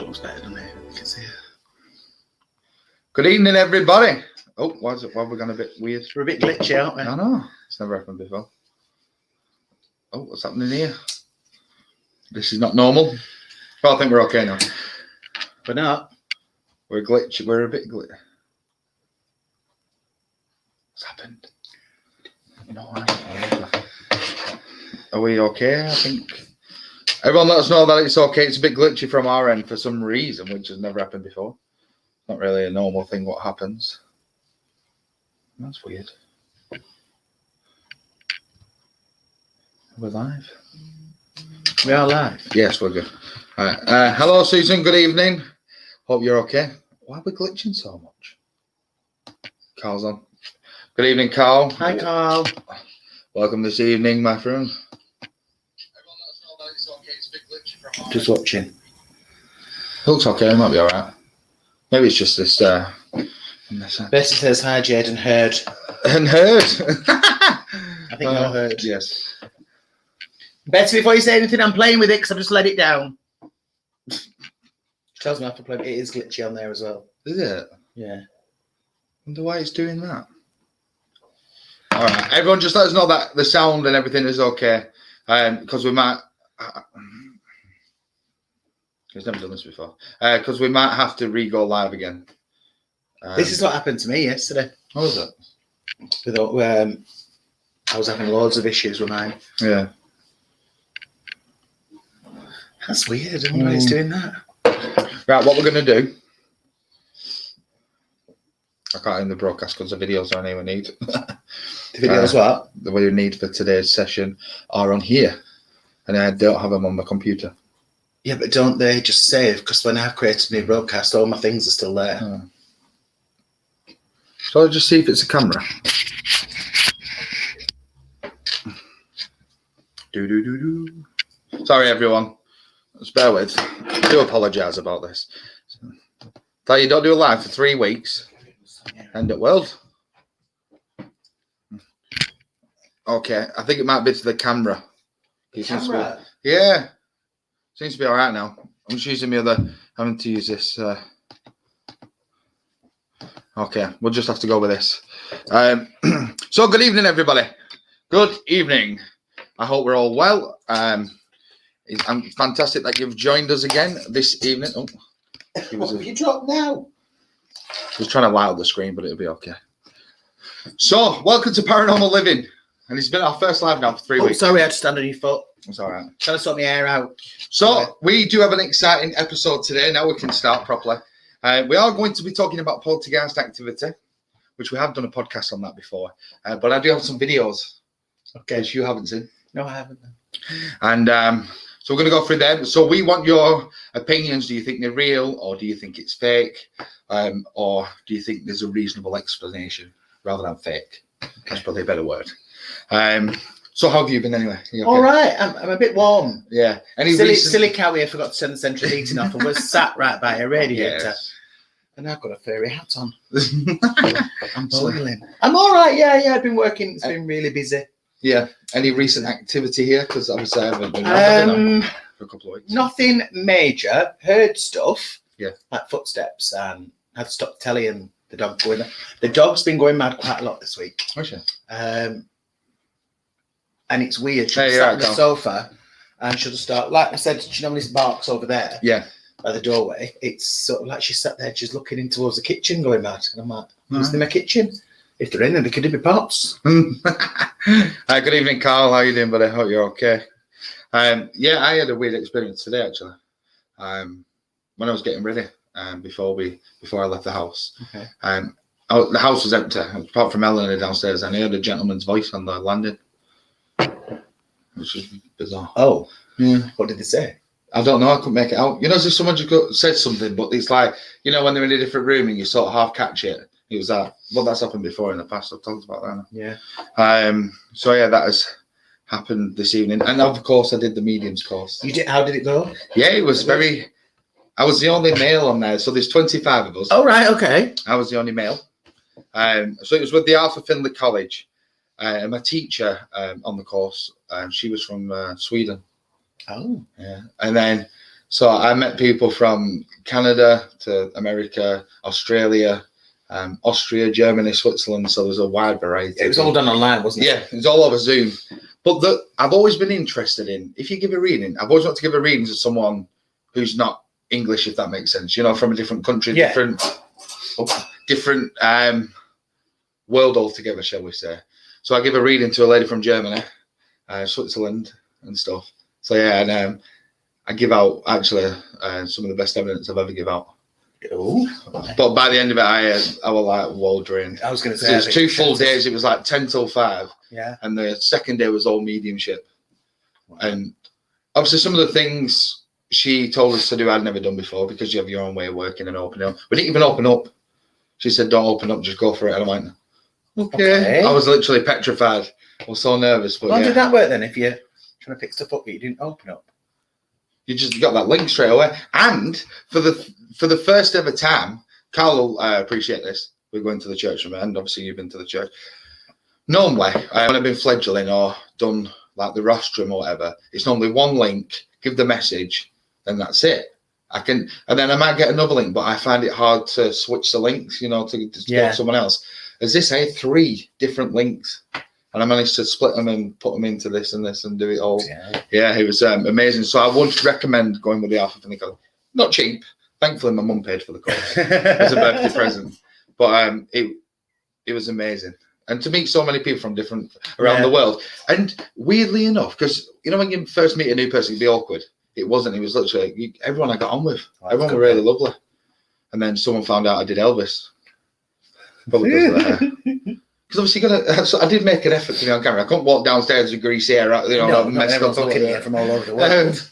looks better, doesn't it? You can see it. Good evening, everybody. Oh, why have we gone a bit weird? We're a bit glitchy, aren't we? I know. It's never happened before. Oh, what's happening here? This is not normal. Well, I think we're okay now. We're not. We're glitchy. We're a bit glitchy. What's happened? No, are we okay? I think. Everyone let us know that it's okay. It's a bit glitchy from our end for some reason, which has never happened before. Not really a normal thing what happens. That's weird. We're live. We are live. Yes, we're good. All right. Hello, Susan. Good evening. Hope you're okay. Why are we glitching so much? Carl's on. Good evening, Carl. Hi, Carl. Welcome this evening, my friend. Just watching. Looks okay. It might be all right. Maybe it's just this. Bessie says hi, Jade, and heard. And heard. I think you're heard. Yes. Betsy, before you say anything, I'm playing with it because I've just let it down. She tells me I have to play. It is glitchy on there as well. Is it? Yeah. Wonder why it's doing that. All right, everyone, just let us know that the sound and everything is okay, because we might. He's never done this before. Because we might have to re-go live again. This is what happened to me yesterday. What was it? I was having loads of issues with mine. Yeah. That's weird. I wonder why it's doing that. Right, what we're going to do. I can't end the broadcast because the videos are we need. The videos what? The we need for today's session are on here. And I don't have them on my computer. Yeah, but don't they just save? Because when I've created a new broadcast, all my things are still there. Oh. So I'll just see if it's a camera. Sorry, everyone. Just bear with. I do apologise about this. Thought you don't do a live for 3 weeks. End up world. Okay, I think it might be to the camera. Camera? Yeah. Seems to be all right now. I'm just using having to use this. Okay, we'll just have to go with this. So good evening, everybody. Good evening. I hope we're all well. I'm fantastic that you've joined us again this evening. Oh, What have you dropped now? I was trying to light up the screen, but it'll be okay. So, welcome to Paranormal Living. And it's been our first live now for 3 weeks. Sorry, I had to stand on your foot. It's all right. Trying to sort my hair out. So, we do have an exciting episode today. Now we can start properly. We are going to be talking about poltergeist activity, which we have done a podcast on that before. But I do have some videos, Okay. which you haven't seen. No, I haven't. And so we're going to go through them. So we want your opinions. Do you think they're real, or do you think it's fake? Or do you think there's a reasonable explanation rather than fake? Okay. That's probably a better word. So how have you been anyway? Okay? All right. I'm a bit warm. Yeah. Silly cow here forgot to turn the central heating off and was sat right by a radiator. Yes. And I've got a furry hat on. I'm boiling. I'm all right. Yeah. I've been working. It's been really busy. Yeah. Any recent activity here? Because obviously I haven't been for a couple of weeks. Nothing major. Heard stuff. Yeah. Like footsteps. Had to stop the telly and the dog going. The dog's been going mad quite a lot this week. Oh, sure. And it's weird. She'll sat on the sofa and she'll start, like I said, she normally barks over there. Yeah. By the doorway. It's sort of like she sat there, she's looking in towards the kitchen going mad. And I'm like, is there my kitchen? If they're in there, they could be pots. Hi, good evening, Carl. How you doing, buddy? I hope you're okay. Yeah, I had a weird experience today, actually. When I was getting ready, before I left the house. Okay. The house was empty, apart from Eleanor downstairs, and I heard a gentleman's voice on the landing. Which was bizarre. Oh. Yeah. What did they say? I don't know. I couldn't make it out. You know, as if someone just said something, but it's like, you know, when they're in a different room and you sort of half catch it. It was that. Well, that's happened before in the past. I've talked about that. Yeah. So yeah, that has happened this evening, and of course, I did the mediums course. You did? How did it go? Yeah, it was very. I was the only male on there, so there's 25 of us. Oh right, okay. I was the only male. So it was with the Arthur Findlay College. And my teacher on the course, she was from Sweden. Oh. Yeah. And then So I met people from Canada to America, Australia, Austria, Germany, Switzerland. So there's a wide variety. It was all done online, wasn't it? Yeah, it was all over Zoom. But I've always been interested in, if you give a reading, I've always wanted to give a reading to someone who's not English, if that makes sense. You know, from a different country, different world altogether, shall we say. So I give a reading to a lady from Germany, Switzerland and stuff. So yeah, and I give out actually some of the best evidence I've ever give out. Ooh. But by the end of it, I was like wall drained. I was going to say, it was 2 full days. It was like 10 till 5. Yeah. And the second day was all mediumship. Wow. And obviously some of the things she told us to do I'd never done before, because you have your own way of working and opening up. We didn't even open up. She said, don't open up, just go for it. And I went, okay. I was literally petrified. I was so nervous. But how did that work then if you're trying to pick stuff up but you didn't open up? You just got that link straight away. And for the first ever time, Carl will appreciate this. We're going to the church, and obviously you've been to the church. Normally, when I've been fledgling or done like the rostrum or whatever, it's normally one link, give the message, then that's it. And then I might get another link, but I find it hard to switch the links, you know, to go to someone else. As this, I had 3 different links. And I managed to split them and put them into this and this and do it all. Yeah, it was amazing. So I would recommend going with the Alpha Finical. Not cheap. Thankfully, my mum paid for the course as a birthday present. But it was amazing. And to meet so many people from different around the world. And weirdly enough, because, you know, when you first meet a new person, it'd be awkward. It wasn't. It was literally everyone I got on with. Everyone were really lovely. And then someone found out I did Elvis. Probably because of the hair. Because obviously, I did make an effort to be on camera. I couldn't walk downstairs with greasy hair, you know, not everyone's looking at you from all over the world.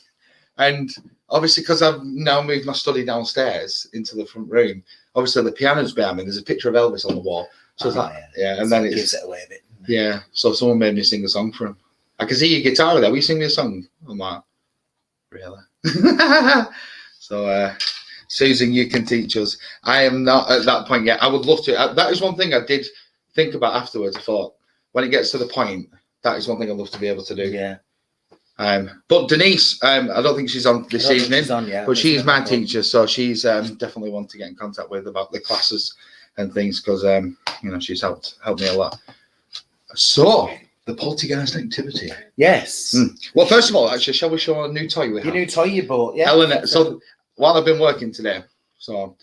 And obviously, because I've now moved my study downstairs into the front room, obviously the piano's behind me. There's a picture of Elvis on the wall. So it's like, and then it gives it away a bit. Yeah. So someone made me sing a song for him. I can see your guitar there. Will you sing me a song? I'm like, really? So, Susan, you can teach us. I am not at that point yet. I would love to. That is one thing I did think about afterwards. I thought, when it gets to the point, that is one thing I'd love to be able to do. Yeah. But Denise, I don't think she's on this evening, she's on, but she's my teacher, so she's definitely one to get in contact with about the classes and things, because you know, she's helped me a lot. So the poltergeist activity. Yes. Well, first of all, actually, shall we show a new toy we have? Your new toy you bought, yeah. Ellen, so while I've been working today, so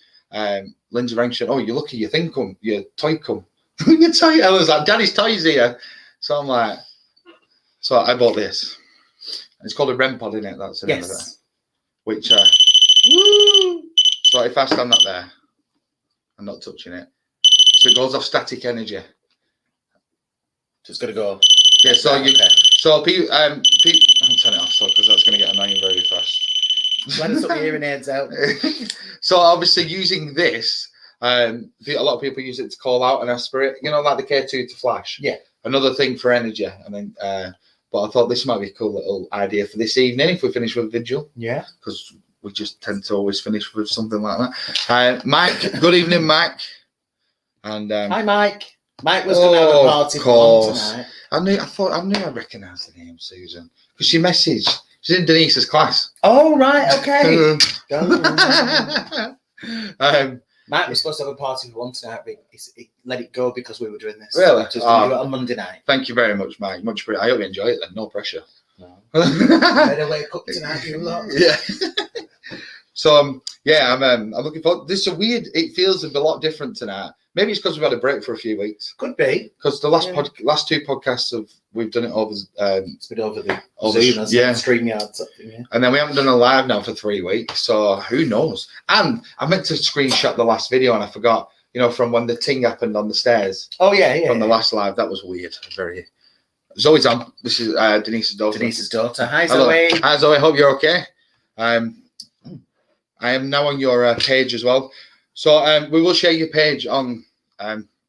Lindsay rang, said, "Oh, you're lucky your thing come, your toy come." Your toy. Ellen's like, "Daddy's toys here." So I'm like, so I bought this. It's called a REM pod, isn't it? That's the name of it. Which, so if I stand up there, I'm not touching it. So it goes off static energy. So it's got to go. Yeah. So you. Okay. So people. I'll turn it off, so because that's going to get annoying very fast. Let us put your hearing aids out. So obviously using this, a lot of people use it to call out and aspirate. You know, like the K2 to flash. Yeah. Another thing for energy. I mean, but I thought this might be a cool little idea for this evening if we finish with Vigil. Yeah. Because we just tend to always finish with something like that. Mike, good evening, Mike. And hi, Mike. Mike was going to have a party tonight. I knew I recognised the name, Susan, because she messaged. She's in Denise's class. Oh, right, okay. Mike was supposed to have a party for one tonight, but he let it go because we were doing this. Really? Just do it on Monday night. Thank you very much, Mike. Much appreciated. I hope you enjoy it then. No pressure. No. Better wake up tonight, you lot. Yeah. So yeah, I'm looking forward. This is it feels a lot different tonight. Maybe it's because we've had a break for a few weeks. Could be. Because the last 2 podcasts we've done it over. It's been over the Zoom, StreamYard sort of thing, yeah. And then we haven't done a live now for 3 weeks, so who knows? And I meant to screenshot the last video and I forgot. You know, from when the ting happened on the stairs. Oh yeah. From the last live, that was weird. Very. Zoe's on. This is Denise's daughter. Hi, Zoe. Hi, Zoe. Hope you're okay. I am now on your page as well. So we will share your page on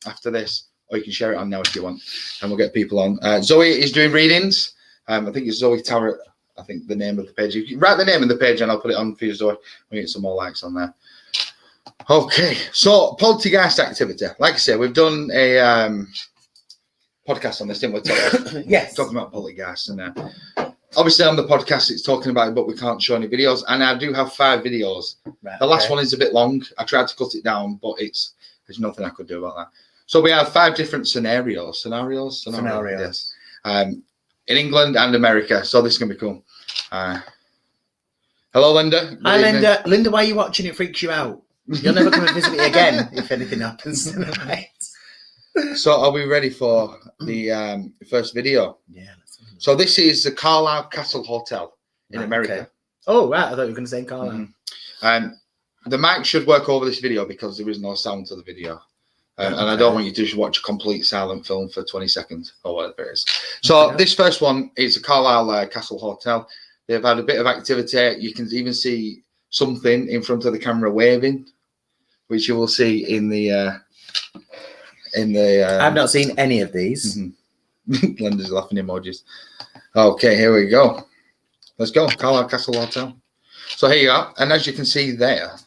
after this, or you can share it on now if you want, and we'll get people on. Zoe is doing readings. I think it's Zoe Tarrant. I think the name of the page. You can write the name of the page, and I'll put it on for you, Zoe. We'll get some more likes on there. Okay, so poltergeist activity. Like I said, we've done a podcast on this, didn't we? Yes. Talking about poltergeist, and obviously on the podcast it's talking about it, but we can't show any videos. And I do have 5 videos. Right, The last okay. one is a bit long. I tried to cut it down, but there's nothing I could do about that. So we have 5 different scenarios. Yes. In England and America. So this is gonna be cool. Hello, Linda. Good Hi, evening. Linda. Linda, why are you watching? It freaks you out. You'll never come and visit me again if anything happens tonight. So are we ready for the first video? Yeah. So this is the Carlisle Castle Hotel in Right, America. okay. Oh, right. I thought you were going to say Carlisle. The mic should work over this video because there is no sound to the video. And I Okay. don't want you to just watch a complete silent film for 20 seconds or whatever it is. So Okay. this first one is the Carlisle Castle Hotel. They've had a bit of activity. You can even see something in front of the camera waving, which you will see in the I've not seen any of these. Linda's laughing emojis. Okay, here we go. Let's go. Carlisle Castle Hotel. So here you are. And as you can see there,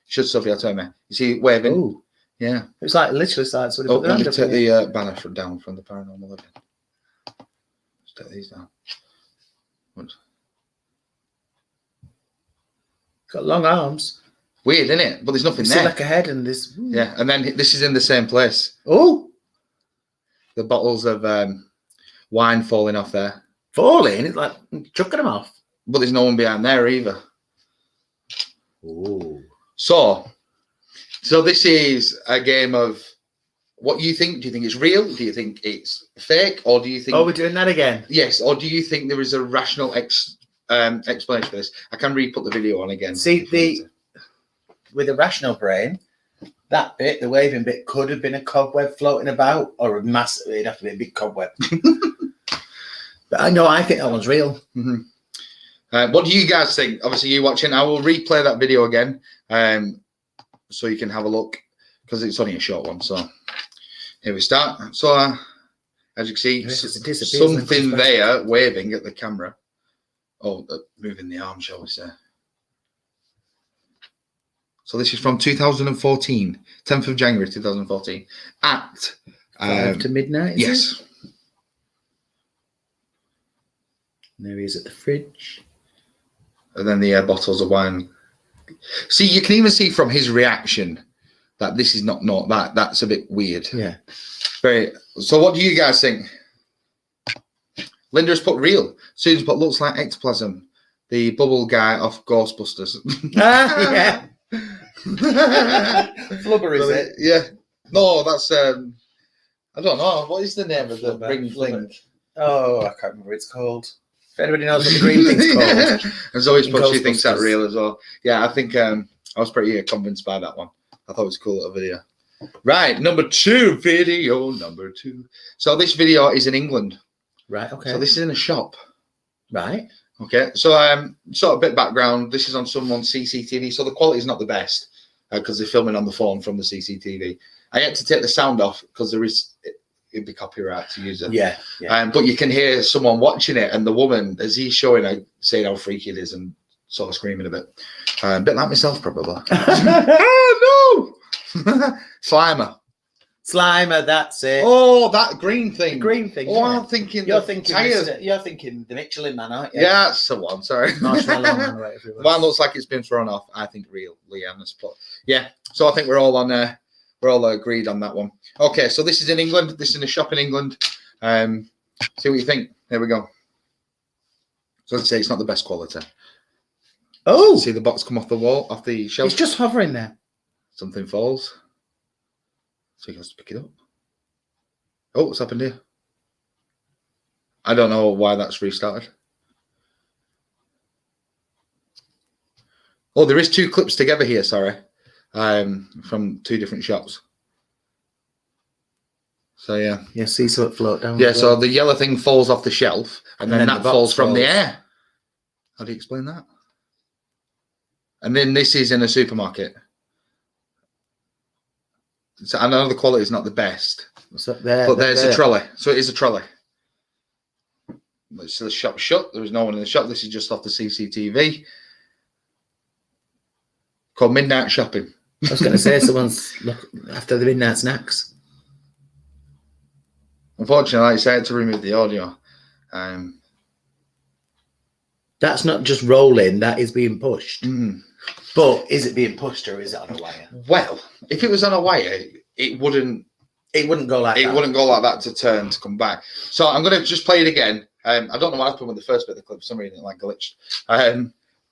should Sophia tell me? You see it waving? Oh, Yeah. it's like literally like sort of. Oh, let me take the banner down from the Paranormal Living. Let's take these down. Got long arms. Weird, isn't it? But there's nothing You see there. like a head and this. Yeah, and then this is in the same place. Oh, The bottles of wine falling off there. falling. It's like chucking them off. But there's no one behind there either. Oh. So this is a game of what you think. Do you think it's real? Do you think it's fake? Or do you think... Oh, we're doing that again. Yes, or do you think there is a rational explanation for this? I can re-put the video on again. See, with a rational brain, that bit, the waving bit, could have been a cobweb floating about, or a massive, it'd have to be a big cobweb. But I know, I think that one's real. What do you guys think? Obviously, you watching. I will replay that video again, so you can have a look, because it's only a short one. So here we start. So as you can see, something there waving at the camera. Oh, moving the arm, shall we say? So this is from 2014, 10th of January 2014, at 5 to midnight. Is yes. it? And there he is at the fridge. And then the bottles of wine. See, you can even see from his reaction that this is not that's a bit weird. Yeah. Very. So what do you guys think? Linda has put real. Susan's put looks like ectoplasm. The bubble guy off Ghostbusters. Yeah. Flubber, is it? Yeah. No, that's I don't know. What is the name of the Flubber, green Flubber. thing? Oh, I can't remember what it's called. If anybody knows what the green thing's called. And Zoe's put she Ghostbusters. thinks that real as well. Yeah, I think I was pretty convinced by that one. I thought it was a cool little video. Right, video number 2. So this video is in England. Right, okay. So this is in a shop. Right. Okay, so sort of a bit background. This is on someone's CCTV, so the quality is not the best because they're filming on the phone from the CCTV. I had to take the sound off because it'd be copyright to use it. Yeah. But you can hear someone watching it, and the woman, as he's showing her, saying how freaky it is, and sort of screaming a bit like myself probably. Oh no! Slimer, that's it. Oh, that green thing. The green thing. Oh, yeah. I'm thinking You're the thinking tires. you're thinking the Michelin Man, aren't you? Yeah, that's the one. Sorry. Marshmallow Man, right, everyone. Mine looks like it's been thrown off. I think real, Leanne's put. Yeah, so I think we're all on. We're all agreed on that one. Okay, so this is in England. This is in a shop in England. See what you think. There we go. So let's say it's not the best quality. Oh, See the box come off the wall, off the shelf. it's just hovering there. Something falls. So he goes to pick it up. Oh, what's happened here? I don't know why that's restarted. Oh, there is 2 clips together here, sorry. From 2 different shops. So yeah. Yeah, see something float down. Yeah, so the yellow thing falls off the shelf and then that the box falls from the falls. air. How do you explain that? And then this is in a supermarket. So I know the quality is not the best. What's up there? But there's there. a trolley. So it is a trolley. So the shop's shut. There was no one in the shop. This is just off the CCTV. Called Midnight Shopping. I was going to say someone's look after the midnight snacks. Unfortunately, like I said, to remove the audio. That's not just rolling, that is being pushed. Mm. But is it being pushed or is it on a wire? Well, if it was on a wire, it wouldn't go like that. It wouldn't go like that to turn to come back. So I'm going to just play it again. I don't know what happened with the first bit of the clip. For some reason, it like glitched.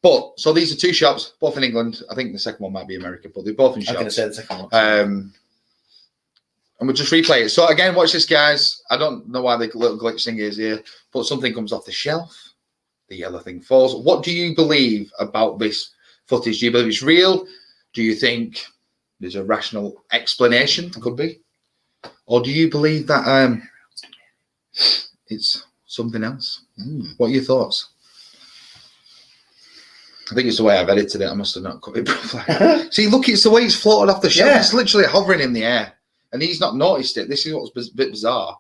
But so these are two shops, both in England. I think the second one might be America, but they're both in shops. I'm going to say the second one. And we'll just replay it. So again, watch this, guys. I don't know why the little glitch thing is here, but something comes off the shelf. The yellow thing falls. What do you believe about this footage? Do you believe it's real? Do you think there's a rational explanation? Could be. Or do you believe that it's something else? What are your thoughts? I think it's the way I've edited it. I must have not cut it properly. See, look, it's the way it's floated off the shelf. Yeah. It's literally hovering in the air. And he's not noticed it. This is what's a bit bizarre.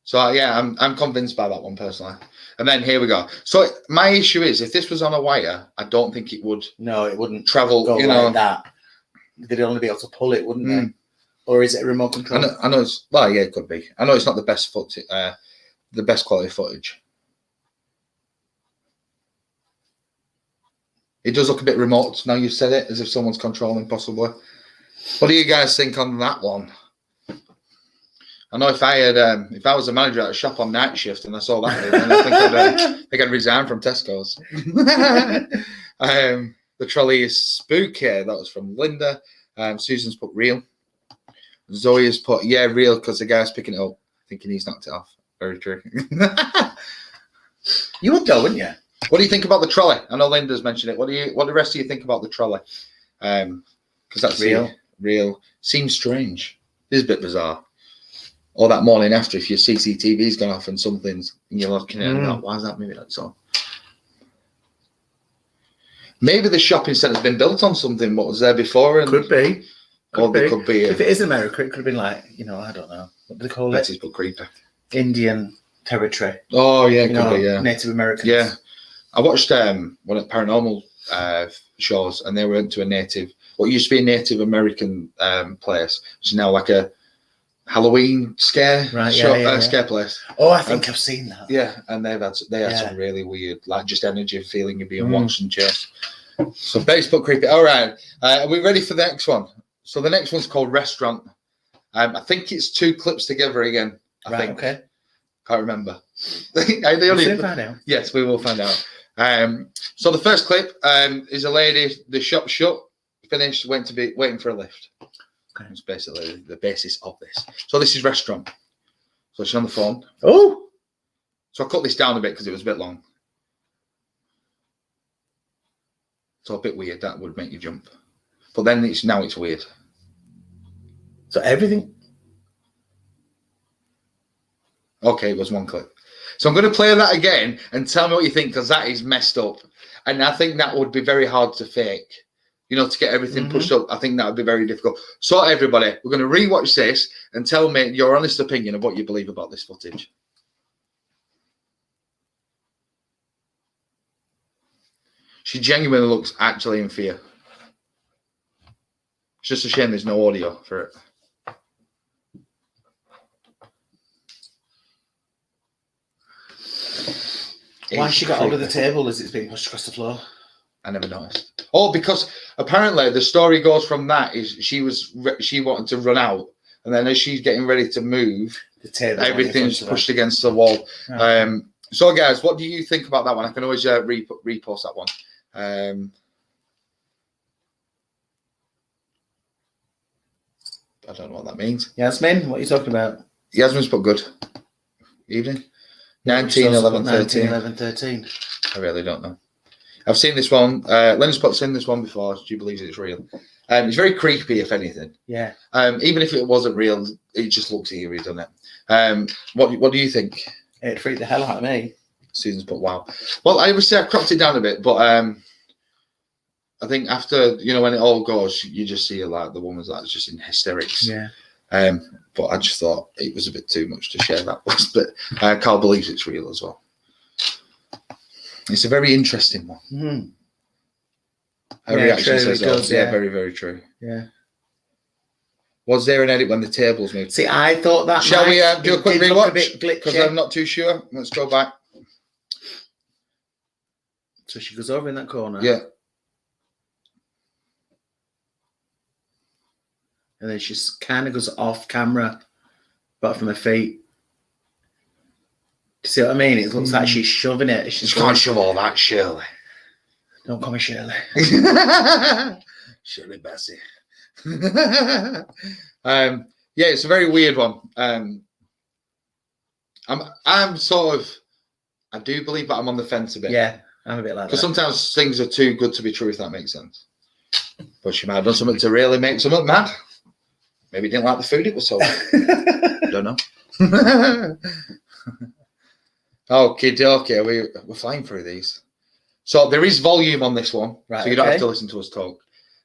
So, yeah, I'm convinced by that one, personally. And then here we go. So, my issue is, if this was on a wire, I don't think it would... No, it wouldn't travel, go like that. They'd only be able to pull it, wouldn't they? Or is it a remote control? I know it's... Well, yeah, it could be. I know it's not the best the best quality footage. It does look a bit remote now you've said it, as if someone's controlling, possibly. What do you guys think on that one? I know if I was a manager at a shop on night shift and I saw that, then I think I'd resign from Tesco's. The trolley is spooky. That was from Linda. Susan's put real. Zoe has put, yeah, real, because the guy's picking it up, thinking he's knocked it off. Very true. You would go, wouldn't you? What do you think about the trolley? I know Linda's mentioned it. What the rest of you think about the trolley? Because that's real. Real. Seems strange. It is a bit bizarre. Or that morning after, if your CCTV's gone off and something's, and you're looking at it and go, why is that moving? That's all. Maybe the shopping centre's been built on something what was there before. And could be. Could be. If it is America, it could have been like, I don't know. What do they call it? But creepy. Indian territory. Oh, yeah, could be, yeah. Native Americans. Yeah. I watched one of the paranormal shows, and they went to what used to be a Native American place, which is now like a Halloween scare scare place. Oh, I think I've seen that. Yeah, and they had some really weird, like just energy feeling of being watched and chased. So Facebook creepy. All right, are we ready for the next one? So the next one's called Restaurant. I think it's two clips together again. I think. Okay. Can't remember. We'll find out. Yes, we will find out. So the first clip is a lady. The shop shut, finished, waiting for a lift. Okay. It's basically the basis of this. So this is Restaurant. So she's on the phone. Oh. So I cut this down a bit because it was a bit long. So a bit weird. That would make you jump. But then it's weird. So everything. Okay, it was one clip. So I'm going to play that again and tell me what you think, because that is messed up. And I think that would be very hard to fake. To get everything pushed up. I think that would be very difficult. So everybody, we're going to rewatch this and tell me your honest opinion of what you believe about this footage. She genuinely looks actually in fear. It's just a shame there's no audio for it. Why has she got hold of the table as it's being pushed across the floor? I never noticed. Oh, because apparently the story goes from that is she wanted to run out, and then as she's getting ready to move, the table everything's pushed against the wall. Oh. So guys, what do you think about that one? I can always repost that one. I don't know what that means. Yasmin, what are you talking about? Yasmin's put good. Evening. 19, 11, 13. 11, 13. I really don't know. I've seen this one. Lynn's put seen this one before. She believes it's real. It's very creepy, if anything. Yeah. Even if it wasn't real, it just looks eerie, doesn't it? What do you think? It freaked the hell out of me. Susan's put wow. Well, I would say I cropped it down a bit, but I think after when it all goes, you just see like the woman's like just in hysterics. Yeah. But I just thought it was a bit too much to share that was. But Carl believes it's real as well. It's a very interesting one. Mm. Her reaction says, yeah, very, very true. Yeah. Was there an edit when the tables moved? See, I thought that. Shall we do a quick rewatch? Because I'm not too sure. Let's go back. So she goes over in that corner. Yeah. And then she kind of goes off camera, but from her feet. Do you see what I mean? It looks like she's shoving it. She can't shove all that, Shirley. Don't call me Shirley. Shirley Bassey. Yeah, it's a very weird one. I'm sort of, I do believe that I'm on the fence a bit. Yeah, I'm a bit like that. Because sometimes things are too good to be true, if that makes sense. But she might have done something to really make someone mad. Maybe didn't like the food it was sold. Don't know. Okay, we're flying through these. So there is volume on this one, right, so you don't have to listen to us talk.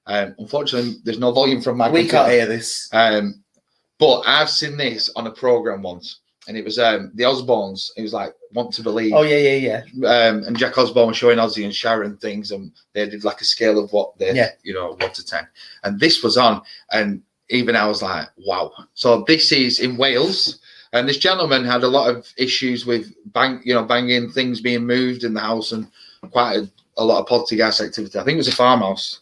Unfortunately, there's no volume from my computer. Can't hear this. But I've seen this on a program once, and it was the Osbournes. It was like Want to Believe. Oh yeah. And Jack Osbourne was showing Ozzy and Sharon things, and they did like a scale of what they, 1 to 10. And this was on, and even I was like, wow. So this is in Wales, and this gentleman had a lot of issues with banging things being moved in the house, and quite a lot of poltergeist activity. I think it was a farmhouse.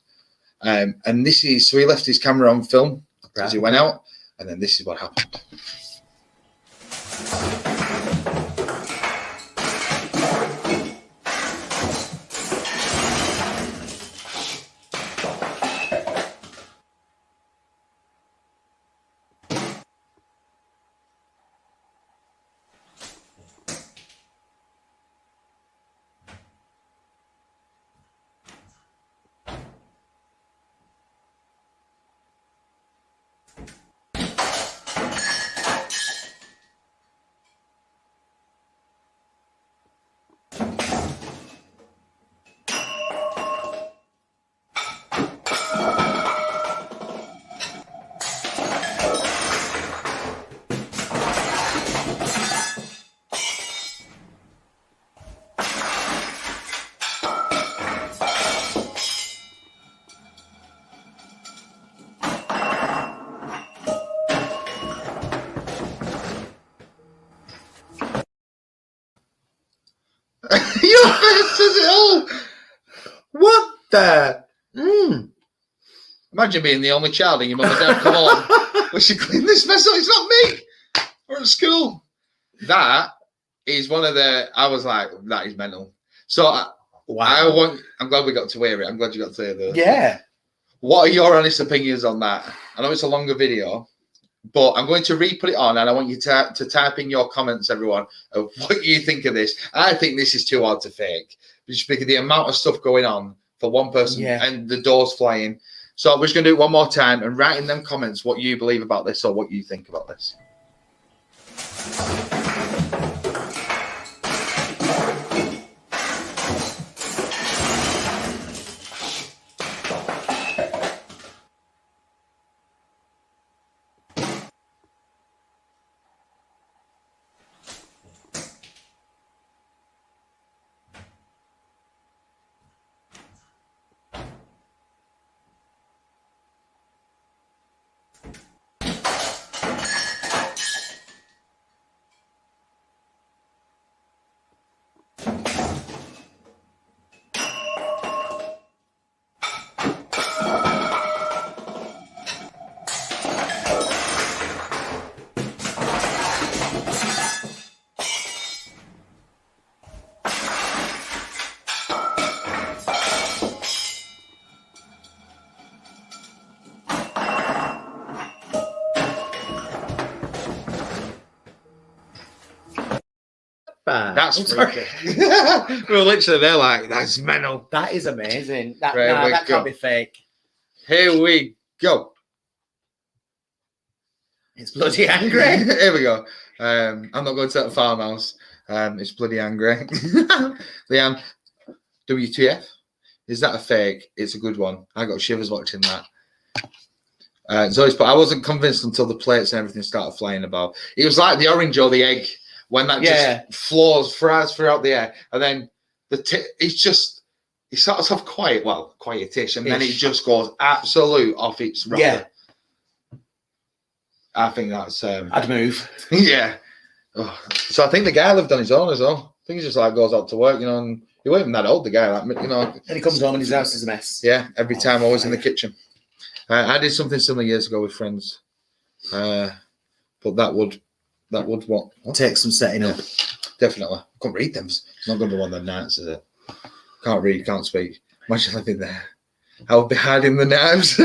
And this is, so he left his camera on film as he went out, and then this is what happened. Your face says it all. What the? Imagine being the only child and your mum and dad come home. We should clean this mess up. It's not me. We're at school. That is one of the. I was like, that is mental. So wow. I'm glad we got to hear it. I'm glad you got to hear that. Yeah. What are your honest opinions on that? I know it's a longer video, but I'm going to re-put it on, and I want you to type in your comments, everyone, of what you think of this. I think this is too hard to fake. Just because the amount of stuff going on for one person and the doors flying. So we're just going to do it one more time and write in them comments what you believe about this or what you think about this. That's freaky. We were literally there like, that's mental. That is amazing. That can't be fake. Here we go. It's bloody angry. Here we go. I'm not going to that farmhouse. It's bloody angry. Leanne, WTF? Is that a fake? It's a good one. I got shivers watching that. Zoe's, but I wasn't convinced until the plates and everything started flying about. It was like the orange or the egg when that just flies throughout the air, and then it's starts off quietish, and then it just goes absolute off its rocker. Yeah. I think that's I'd move. Yeah. Oh. So I think the guy lived on his own as well. I think he just like goes out to work, and He wasn't even that old, the guy. Like, you know. And he comes home and his house is a mess. Yeah, every time always in the fire. kitchen. I did something similar years ago with friends, but that would what? Take some setting up. Definitely. Couldn't read them. It's not going to be one of the nights, is it? Can't read, can't speak. Imagine living there. I would be hiding the knives.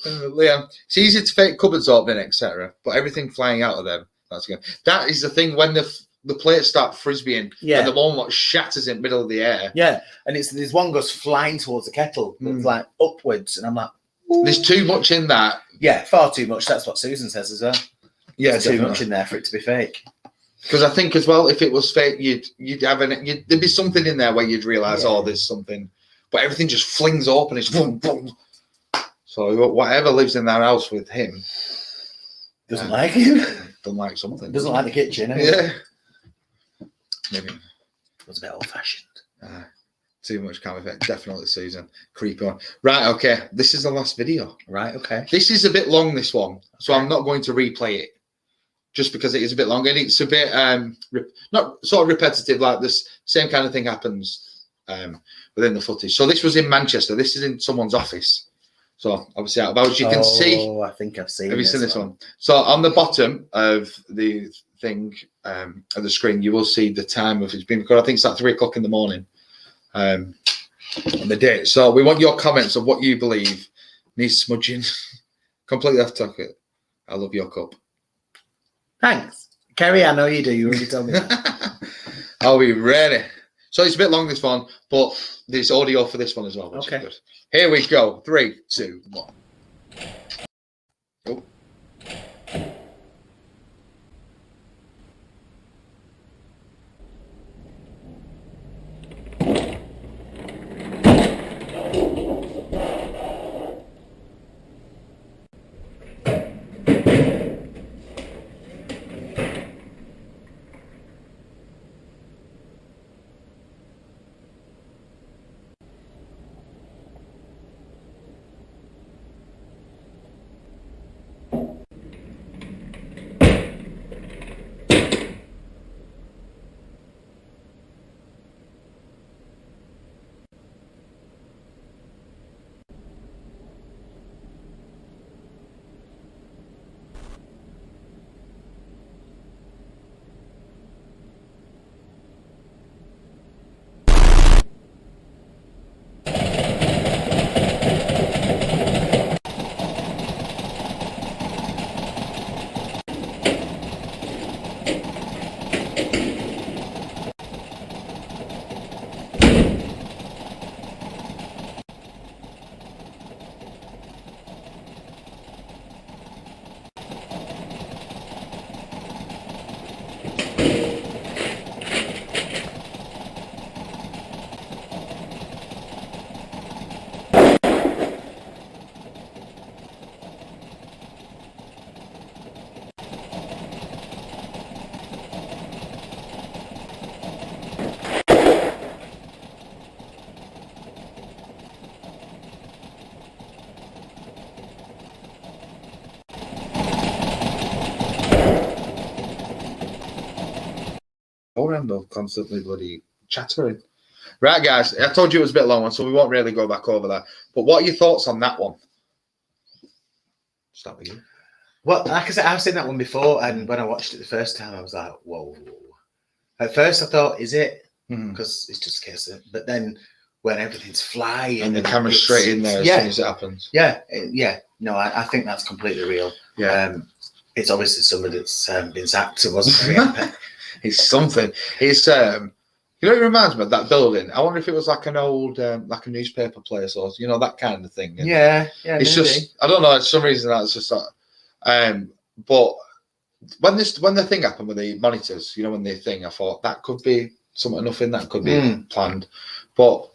Liam, it's easy to fake cupboards opening, etc., but everything flying out of them, that's good. That is the thing when the plates start frisbeeing, and the one shatters in the middle of the air. Yeah, and there's one goes flying towards the kettle, it's like upwards, and I'm like, ooh. There's too much in that. Yeah, far too much. That's what Susan says as well. Yeah, there's too much in there for it to be fake. Because I think as well, if it was fake, you'd have there'd be something in there where you'd realise, oh, there's something, but everything just flings open. It's boom, boom. So whatever lives in that house with him doesn't like him. Doesn't like something. Doesn't like the kitchen. Yeah. Maybe it was a bit old-fashioned. Too much camera effect. Definitely, Susan. Creep on. Right. Okay. This is the last video. Right. Okay. This is a bit long. This one, so I'm not going to replay it. Just because it is a bit long and it's a bit not sort of repetitive, like this same kind of thing happens within the footage. So this was in Manchester. This is in someone's office. So obviously out of hours, you can see. Oh, I think I've seen. Have you seen this one? So on the bottom of the thing of the screen, you will see the time of it's been recorded. I think it's at 3 o'clock in the morning. On the date. So we want your comments of what you believe needs smudging. Completely off topic. I love your cup. Thanks, Kerry. I know you do. You already told me that. Are we ready? So it's a bit long, this one, but there's audio for this one as well. Which is good. Here we go. 3, 2, 1. Oh. Randall constantly bloody chattering. Right, guys, I told you it was a bit long one, so we won't really go back over that. But what are your thoughts on that one? Start with you. Well, like I said, I've seen that one before, and when I watched it the first time, I was like, whoa. At first, I thought, is it? Because it's just a case of, but then when everything's flying and the camera's straight in there as soon as it happens. Yeah. No, I think that's completely real. Yeah. It's obviously somebody that's been sacked and wasn't very happy. It's something. It's you know, it reminds me of that building. I wonder if it was like an old like a newspaper place or that kind of thing. Yeah. It's maybe. just I don't know. For some reason that's just that. But when the thing happened with the monitors, when the thing, I thought that could be something. Nothing that could be planned. But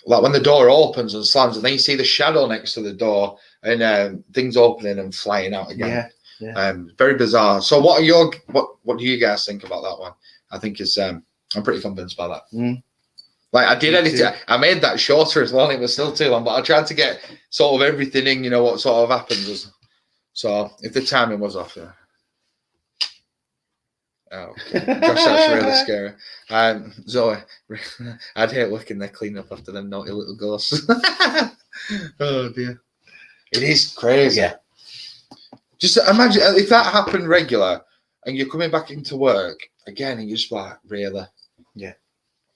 like when the door opens and slams, and then you see the shadow next to the door, and things opening and flying out again. Yeah. Very bizarre. So what do you guys think about that one? I think it's I'm pretty convinced by that. Like I did edit it. I made that shorter as well. It was still too long, but I tried to get sort of everything in, what sort of happens. So if the timing was off, Oh, okay. Gosh, that's really scary. Zoe, I'd hate working there cleaning up after them naughty little ghosts. Oh dear. It is crazy. Yeah. Just imagine if that happened regular and you're coming back into work again and you're just like, really?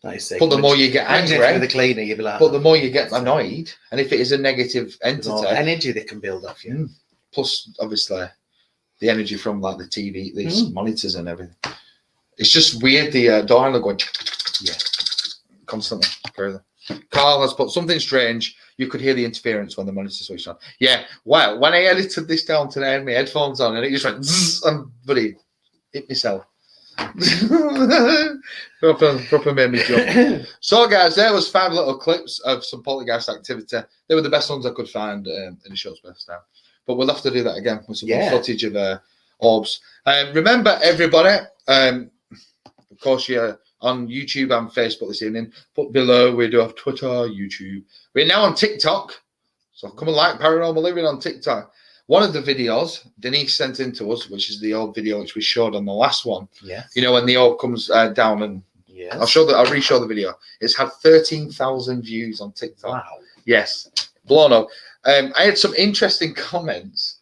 That is sick. But the more you get Imagine if you were the angry, cleaner, you'd be like, but the more you get annoyed, and if it is a negative the more entity, energy they can build off you. plus obviously the energy from like the TV, these monitors and everything. It's just weird. The dial going constantly. Crazy. Carl has put something strange. You could hear the interference when the monitor switched on. Yeah. Wow. When I edited this down today, I had my headphones on and it just went zzz, and buddy, hit myself. proper made me jump. So guys, there was 5 little clips of some poltergeist activity. They were the best ones I could find in a short space of time. But we'll have to do that again with some more footage of orbs. Remember everybody, of course you're on YouTube and Facebook this evening, but below we do have Twitter, YouTube. We're now on TikTok, so come and like Paranormal Living on TikTok. One of the videos Denise sent in to us, which is the old video which we showed on the last one. Yeah. You know when the orb comes down and I'll re-show the video. It's had 13,000 views on TikTok. Wow. Yes. Blown up. I had some interesting comments.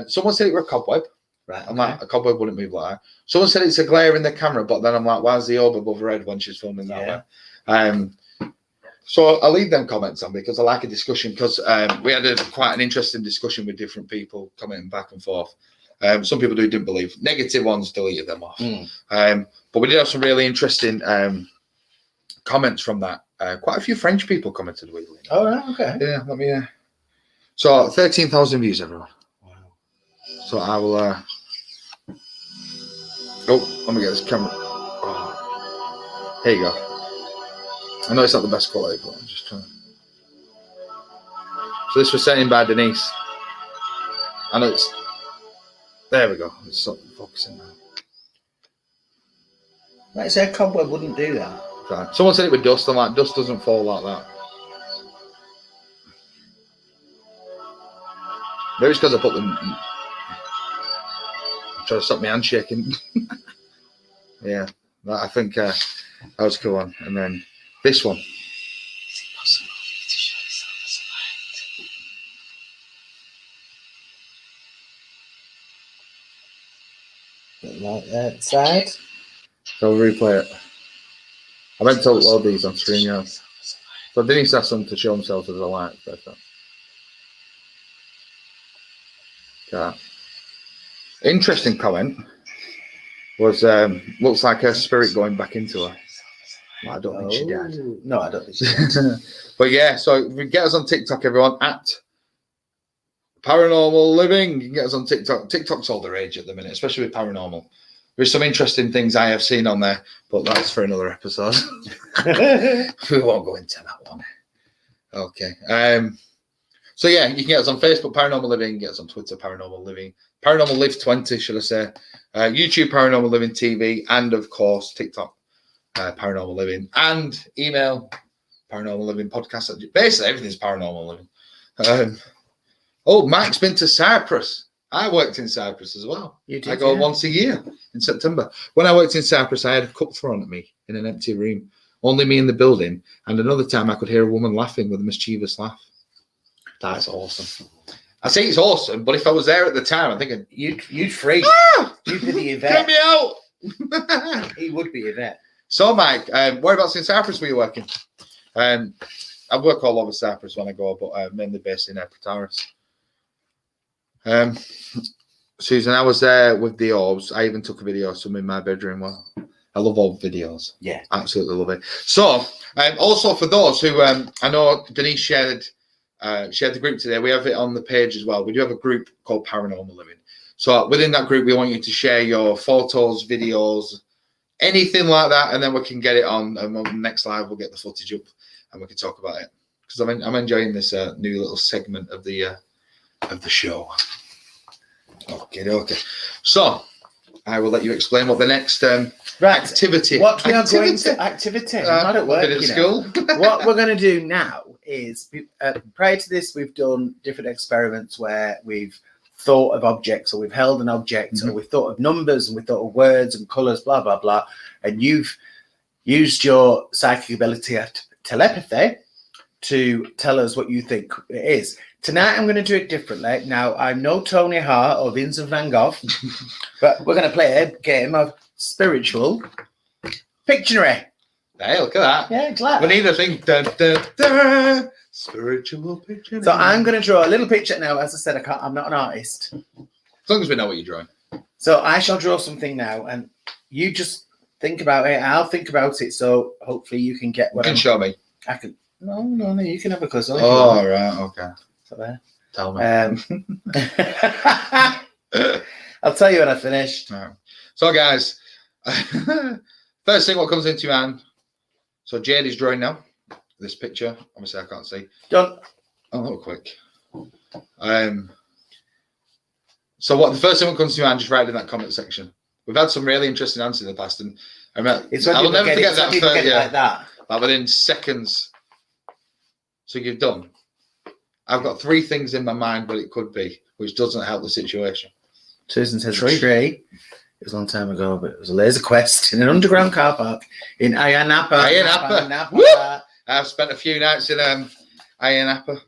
Someone said it were a cobweb. Right. I'm like, a cobweb wouldn't move like that. Someone said it's a glare in the camera, but then I'm like, why's the orb above her head when she's filming that way? So I'll leave them comments on because I like a discussion because we had quite an interesting discussion with different people commenting back and forth. Some people didn't believe. Negative ones deleted them off. But we did have some really interesting comments from that. Quite a few French people commented weirdly. Oh, right, okay. Yeah, let me. So 13,000 views, everyone. Wow. So I will. Oh, let me get this camera. Oh. Here you go. I know it's not the best quality, but I'm just trying. So this was sent in by Denise. I know it's. There we go. It's sort of focusing now. Like I said, cobweb wouldn't do that. Right. Someone said it with dust. I'm like, dust doesn't fall like that. Maybe it's because I put them. Trying to stop my hand shaking. Yeah, I think that was a cool one. And then this one. Is it possible for you to show yourself as a light? Like that side. So I'll replay it. I meant to upload these on screen, yeah. So Denise asked them to show themselves as a light. Interesting comment was looks like her spirit going back into her. Well, I don't think she did. No, I don't think she did. But yeah, so get us on TikTok, everyone, at Paranormal Living. You can get us on TikTok. TikTok's all the rage at the minute, especially with paranormal. There's some interesting things I have seen on there, but that's for another episode. We won't go into that one. Okay. So yeah, you can get us on Facebook, Paranormal Living, get us on Twitter, Paranormal Living, Paranormal Live 20, should I say, YouTube, Paranormal Living TV, and of course, TikTok, Paranormal Living, and email, Paranormal Living Podcast. Basically, everything's Paranormal Living. Mike's been to Cyprus. I worked in Cyprus as well. You did, I go once a year in September. When I worked in Cyprus, I had a cup thrown at me in an empty room, only me in the building, and another time I could hear a woman laughing with a mischievous laugh. That's awesome. I say it's awesome, but if I was there at the time, I'm thinking you'd freak. You'd be the Yvette. Get me out. He would be Yvette. So, Mike, whereabouts in Cyprus were you working? I work all over Cyprus when I go, but mainly based in Pretaris. Susan, I was there with the orbs. I even took a video of some in my bedroom. Well, I love orb videos. Yeah, absolutely love it. So, also for those who I know Denise shared the group today. We have it on the page as well. We do have a group called Paranormal Living. So within that group, we want you to share your photos, videos, anything like that, and then we can get it on. And on the next live, we'll get the footage up and we can talk about it. Because I'm enjoying this new little segment of the show. Okay. So I will let you explain what the next activity. What we are going to activity. I'm not at work. School. What we're going to do now is prior to this, we've done different experiments where we've thought of objects, or we've held an object, or we've thought of numbers, and we've thought of words and colours, blah, blah, blah. And you've used your psychic ability of telepathy to tell us what you think it is. Tonight, I'm going to do it differently. Now, I'm no Tony Hart or Vincent van Gogh, but we're going to play a game of spiritual Pictionary. Hey, look at that. Yeah, it's like We that. need a thing. Dun, dun, dun. Spiritual picture. So I'm going to draw a little picture now. As I said, I'm not an artist. As long as we know what you're drawing. So I shall draw something now, and you just think about it. I'll think about it. So hopefully you can get You what can show me. I can. No, you can have a close. Oh, right. Okay. So there. Tell me. I'll tell you when I finish. Right. So, guys, first thing what comes into your mind. So, Jade is drawing now. This picture. Obviously, I can't see. Done. Oh, that was quick. So, what the first thing that comes to your mind, just write it in that comment section. We've had some really interesting answers in the past, and I will never forget that. Like that. Like within seconds. So you've done. I've got 3 things in my mind what it could be, which doesn't help the situation. Susan says a tree. It was a long time ago, but it was a laser quest in an underground car park in Ayanapa. Woo! I've spent a few nights in Ayanapa.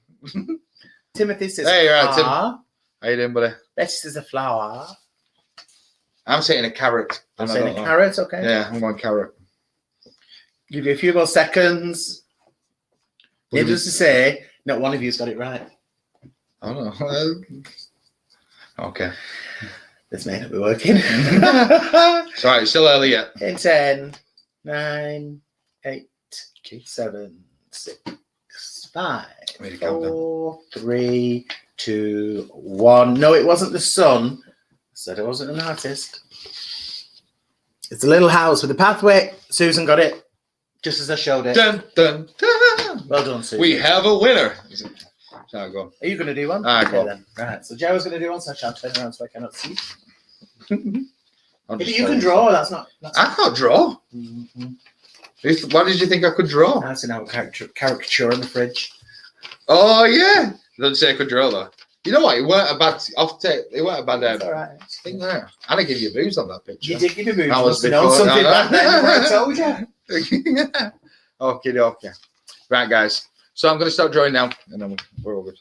Timothy says Hey, you're right, Tim. flower. How you doing, buddy? Betty says a flower. I'm saying a carrot. I'm saying a carrot, okay. Yeah, I'm going carrot. Give you a few more seconds. Needless to say, not one of you's got it right. I don't know. Okay. This may not be working. It's all right, it's still early yet. In 10, 9, 8, 7, 6, 5, Ready to count down. 4, 3, 2, 1. No, it wasn't the sun. I said I wasn't an artist. It's a little house with a pathway. Susan got it. Just as I showed it. Dun, dun, dun. Well done, Susan. We have a winner. So go on. Are you going to do one? Go on. Then. Right. So Joe's going to do one, so I shall turn around so I cannot see. I'll If just you tell can draw, that's not. I can't draw. Mm-hmm. What did you think I could draw? That's an out caricature in the fridge. Oh yeah. It doesn't say I could draw though. You know what? It weren't a bad. It weren't a bad. That's all right. Thing there. And I give you booze on that picture. You did give me moves. That was Must have known before- something no, no. back then. I told you. Okay. Right, guys. So I'm going to start drawing now, and then we're all good.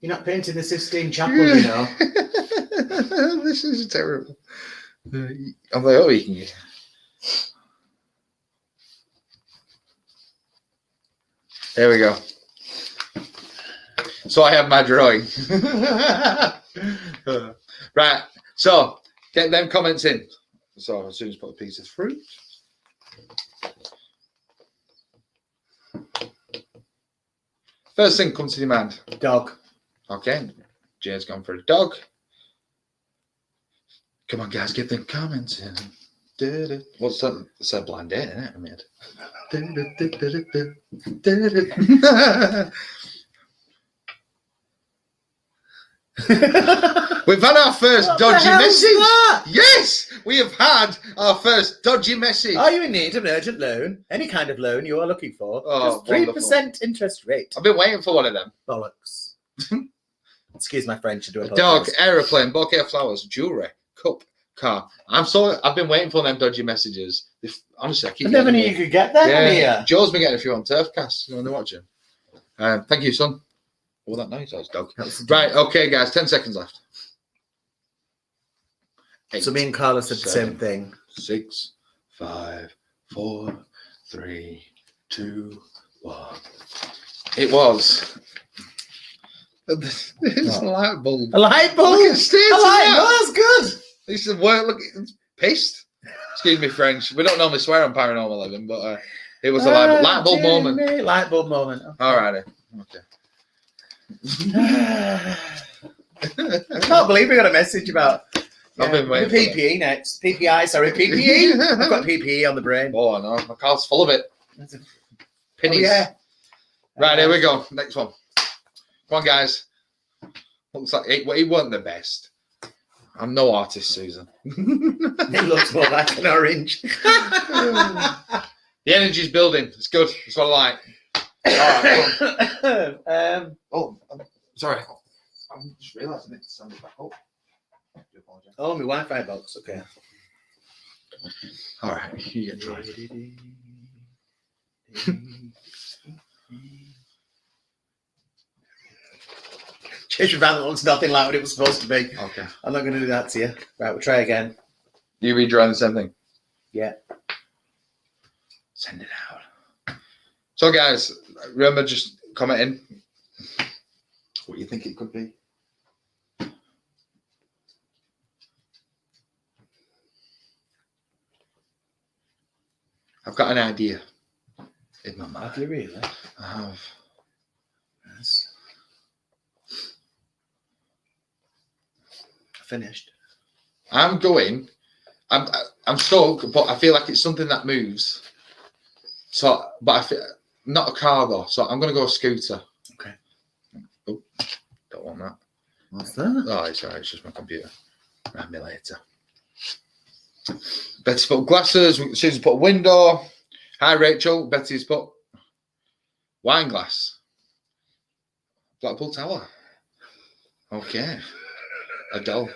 You're not painting the Sistine Chapel, you know. This is terrible. I'm like, oh, you can get. There we go. So I have my drawing. Right. So get them comments in. So as soon as put a piece of fruit. First thing comes to your mind. Dog. Okay. Jay's gone for a dog. Come on, guys, get them comments in. What's that? It's a blind date, isn't it? I made. We've had our first What the dodgy hell's message. that? Yes, we have had our first dodgy message. Are you in need of an urgent loan? Any kind of loan you are looking for? Oh, Just 3% interest rate. I've been waiting for one of them. Bollocks. Excuse my French. I do Dog, apologize. aeroplane, bouquet of flowers, jewelry, cup, car. I've been waiting for them dodgy messages. Honestly, I keep I never getting knew them. you could get that Yeah, here. Joe's been getting a few on Turfcast when they're watching. Thank you, son. Oh, that noise, that was dog. Right, okay, guys, 10 seconds left. So me and Carla said the 7, same thing. 6, 5, 4, 3, 2, 1. It was. It's a light bulb. A light bulb? Look at the state A of light that. bulb? That's good. This is work. Look, it's pissed. Excuse me, French. We don't normally swear on Paranormal 11, but it was a light bulb moment. Jimmy. Light bulb moment. All right. Okay. I can't believe we got a message about I've been the waiting for PPE next. PPI, sorry, PPE. I've got PPE on the brain. Oh, no. My car's full of it. Pennies. Oh, yeah. Right, here we go. Next one. Come on, guys. Looks like it wasn't the best. I'm no artist, Susan. It looks more like an orange. The energy's building. It's good. That's what I like. All right. Sorry. I'm just realising it's sounded back up. I do apologise. Oh, my Wi-Fi box. Okay. All right. You get tried. Change your band looks nothing like what it was supposed to be. Okay. I'm not going to do that to you. Right, we'll try again. You redrawing the same thing? Yeah. Send it out. So, guys, remember just commenting what you think it could be. I've got an idea in my mind. Have you really? I have. Yes. Finished. I'm stuck, but I feel like it's something that moves. So, but I feel not a car though. So I'm gonna go a scooter. Okay. Oh, don't want that. What's that? Oh, it's alright. It's just my computer. Remind me later. Betty's put glasses. Susan's put window. Hi, Rachel. Betty's put wine glass. Blackpool Tower. Okay. Adele.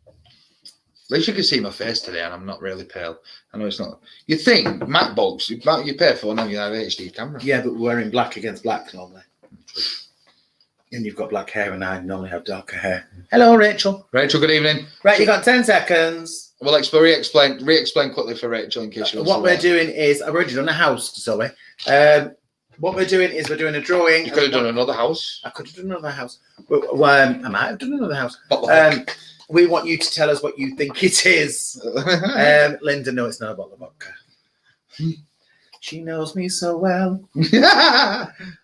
At least you can see my face today, and I'm not really pale. I know it's not. You think MacBooks? You pay for now. You have HD camera. Yeah, but we're wearing black against black normally. And you've got black hair, and I normally have darker hair. Hello, Rachel. Rachel, good evening. Right, you got 10 seconds. Well, re-explain quickly for Rachel in case you. What we're doing is I've already done a house, Zoe. What we're doing is we're doing a drawing. You could have done another house. I could have done another house. I might have done another house. We want you to tell us what you think it is. Linda, no, it's not a bottle of vodka. She knows me so well.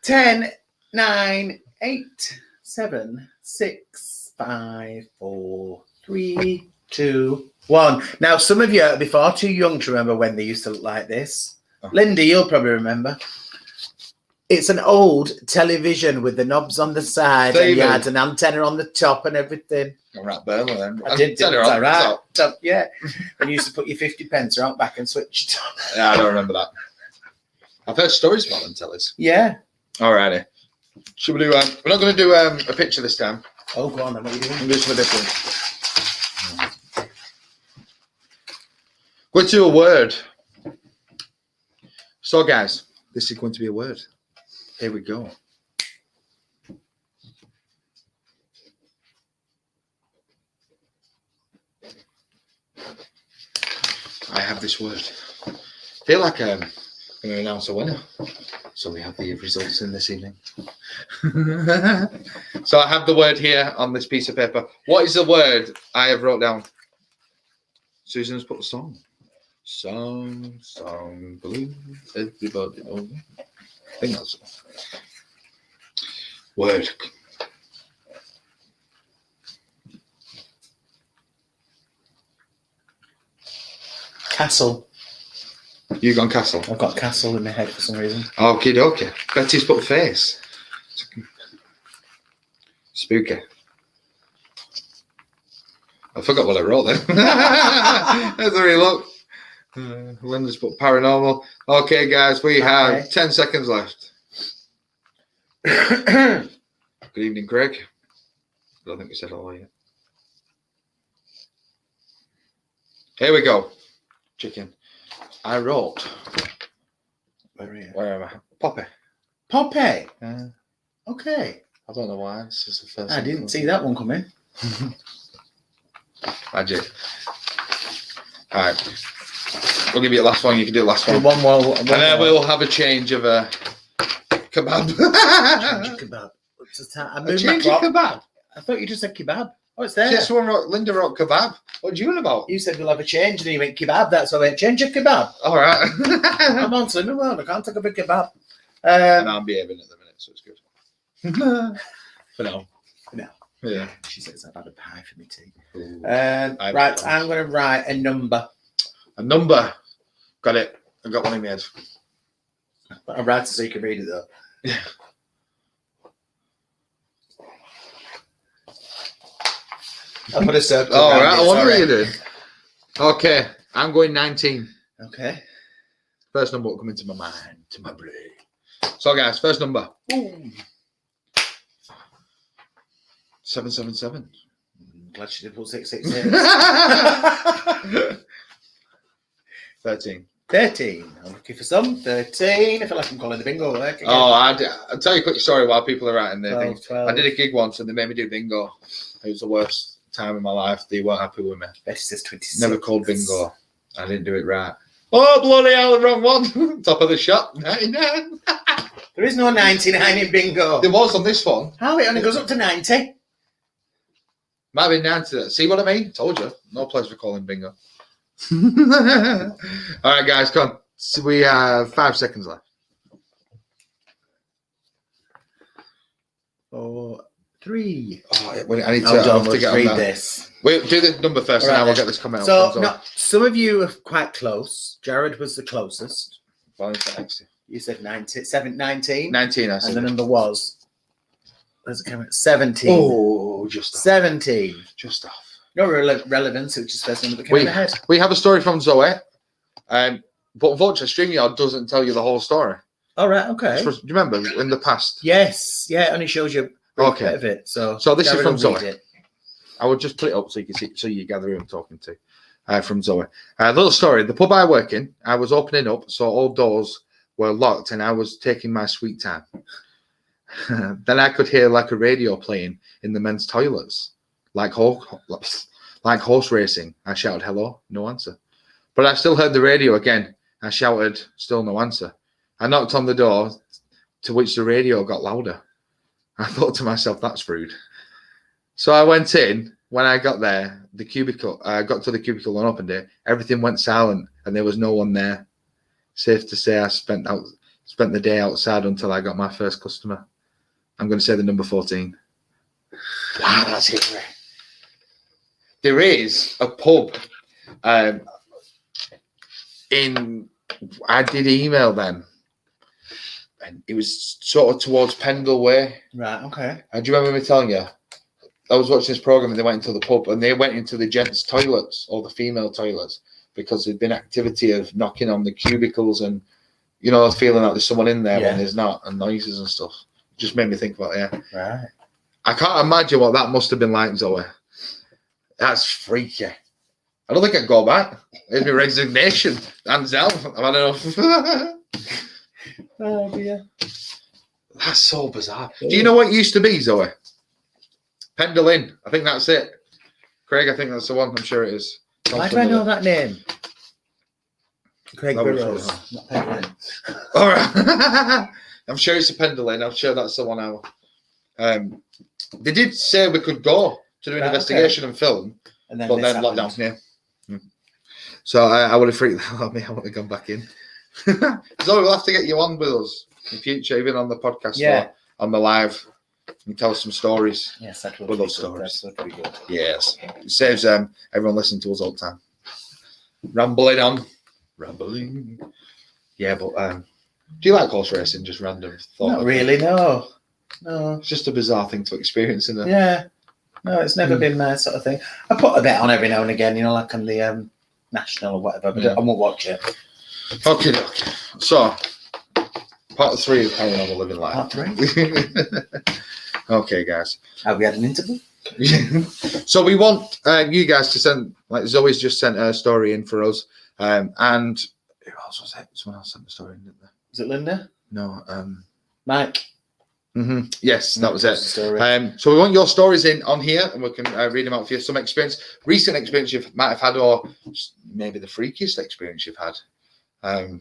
10, 9, 8, 7, 6, 5, 4, 3, 2, 1. Now, some of you are far too young to remember when they used to look like this. Oh. Linda, you'll probably remember. It's an old television with the knobs on the side, and you had an antenna on the top and everything. All right, Burnley then. I did it all right. So, yeah. And you used to put your 50 pence out back and switch it on. Yeah, I don't remember that. I've heard stories about them tellers. Yeah. Alrighty. Should we do? We're not going to do a picture this time. Oh, go on then. What are you doing? I'm doing something different. Going to do a word. So, guys, this is going to be a word. Here we go. I have this word. I feel like I'm going to announce a winner. So we have the results in this evening. So I have the word here on this piece of paper. What is the word I have wrote down? Susan's put the song. Song, blues, everybody knows. I think that's it. Word. Castle. You gone castle? I've got castle in my head for some reason. Okay. Betty's put face. Spooky. I forgot what I wrote then. Let's have a look. Linda's put paranormal. Okay, guys, we have 10 seconds left. Good evening, Greg. I don't think we said hello yet. Here we go. Chicken. I wrote. Where am I? Poppy. Poppy. Yeah. Okay. I don't know why. This is the first. I didn't see that one coming. Magic. All right. We'll give you the last one. You can do the last one. One more. And then we'll have a change of a kebab. Change of kebab. A change of kebab? I thought you just said kebab. Oh, it's there. Yes, Linda wrote kebab. What are you on about? You said we'll have a change, and then you went kebab. That's why I went change of kebab. All right. I'm on to the world. I can't take a big kebab. And I'm behaving at the minute, so it's good. For now. Yeah. She says I've had a pie for me tea. Right, I'm going to write a number. A number. Got it. I got one in my head. I'll write it so you can read it though. Yeah. I put a circle. All around right, it, I wonder what sorry. you did. Okay, I'm going 19. Okay. First number will come into my mind, to my brain. So, guys, first number. Ooh. 777. Glad she did put 666. 13. 13. I'm looking for some. 13. I feel like I'm calling the bingo work again. Oh, I'll tell you a quick story while people are writing their 12, things. 12. I did a gig once and they made me do bingo. It was the worst time in my life. They weren't happy with me. Betty says 26. Never called bingo. I didn't do it right. Oh, bloody hell, the wrong one. Top of the shop, 99. There is no 99 in bingo. There was on this one. How? It only goes up to 90. Might be 90. See what I mean? Told you. No place for calling bingo. All right, guys, come on. So we have 5 seconds left. 4, 3. Oh, I need to, Hold I on, have to let's get on read that. this. Wait, do the number first, All and right, I will then. get this comment So, out. no, some of you are quite close. Jared was the closest. You said 19. 19, I And the said. number was, where's it coming? 17. Oh, just off. 17. Just off. No relevance, which is the first number that came in the head. We have a story from Zoe, but unfortunately, StreamYard doesn't tell you the whole story. All right, okay. Do you remember in the past? Yes, yeah, it only shows you a brief Okay. bit of it. So So this is Jared from will Zoe. read it. I will just put it up so you can see, so you gather who I'm talking to. From Zoe. Little story. The pub I work in, I was opening up, so all doors were locked, and I was taking my sweet time. Then I could hear like a radio playing in the men's toilets, like horse racing. I shouted, "Hello," no answer. But I still heard the radio again. I shouted, still no answer. I knocked on the door, to which the radio got louder. I thought to myself, that's rude. So I went in. When I got there, I got to the cubicle and opened it. Everything went silent and there was no one there. Safe to say I spent the day outside until I got my first customer. I'm going to say the number 14. Wow, that's it. There is a pub I did email them. And it was sort of towards Pendle Way. Right, okay. Do you remember me telling you? I was watching this program and they went into the pub and they went into the gents' toilets or the female toilets because there'd been activity of knocking on the cubicles and, you know, feeling like there's someone in there when there's not, and noises and stuff. Just made me think about it. Yeah. Right. I can't imagine what that must have been like, Zoe. That's freaky. I don't think I'd go back. It's my resignation. Hands down. I've had enough. Oh dear. That's so bizarre. Do you know what it used to be, Zoe? Pendle Inn. I think that's it. Craig, I think that's the one. I'm sure it is. Why do I know that name? Craig That was Burrows. really Not Pendle Inn. All right. I'm sure it's a Pendle Inn. I'm sure that's the one they did say we could go to do an investigation and film, And then but then lockdown. Yeah. So I would have freaked the hell out of me. I would have gone back in. So we'll have to get you on with us in future, even on the podcast or on the live. And tell us some stories. Yes, that would We be love good. stories. That would be good. Yes. It saves everyone listening to us all the time. Rambling on. Rambling. Yeah, but do you like horse racing? Just random thought? Not really, no. No. It's just a bizarre thing to experience, isn't it? Yeah. No, it's never been my sort of thing. I put a bit on every now and again, you know, like on the national or whatever, but I won't watch it. Okay. So, part 3 of Paranormal Living Life. Part 3. Okay, guys. Have we had an interval? So we want you guys to send, like Zoe's just sent her story in for us. And who else was it? Someone else sent the story in, didn't they? Was it Linda? No. Mike? Yes, that was it. Story. So we want your stories in on here, and we can read them out for you. Some recent experience you might have had, or maybe the freakiest experience you've had. And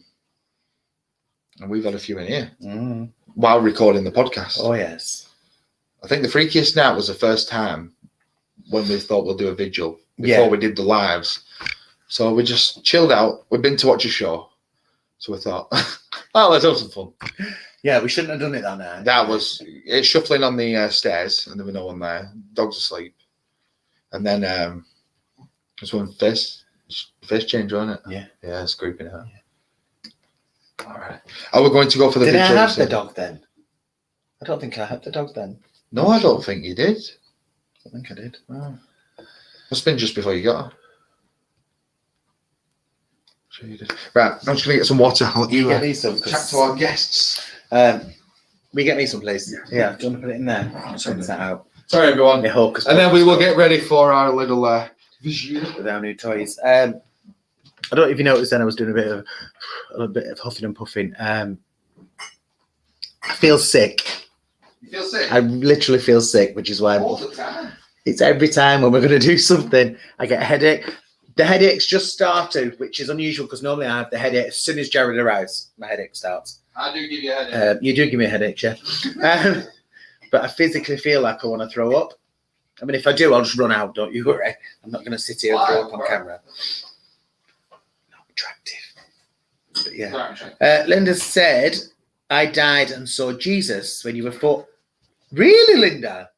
we've had a few in here while recording the podcast. Oh, yes. I think the freakiest night was the first time when we thought we'll do a vigil before we did the lives. So we just chilled out. We've been to watch a show. So we thought, oh, let's have some fun. Yeah, we shouldn't have done it that night. That was it, shuffling on the stairs, and there were no one there. Dogs asleep. And then there's one face change, wasn't it? Yeah. Yeah, it's creeping out. Yeah. All right. Are we going to go for the Did I vigil? have the dog then? I don't think I had the dog then. No, I don't think you did. I think I did. Oh. Must have been just before you got her. Sure you did. Right, I'm just going to get some water. I'll let you Get me some. chat to our guests. We get me some, please. Yeah. Do you want to put it in there? Check that out. Sorry, everyone. The Hocus And then Pocus we will stuff get ready for our little vision. with our new toys. I don't know if you noticed. Then I was doing a bit of huffing and puffing. I feel sick. You feel sick? I literally feel sick, which is why All the time. it's every time when we're going to do something, I get a headache. The headaches just started, which is unusual because normally I have the headache as soon as Jared arrives. My headache starts. I do give you a headache. You do give me a headache, Chef. But I physically feel like I want to throw up. I mean, if I do, I'll just run out. Don't you worry. I'm not going to sit here and throw up on camera. Not attractive. But yeah. Linda said, I died and saw Jesus when you were 4. Really, Linda?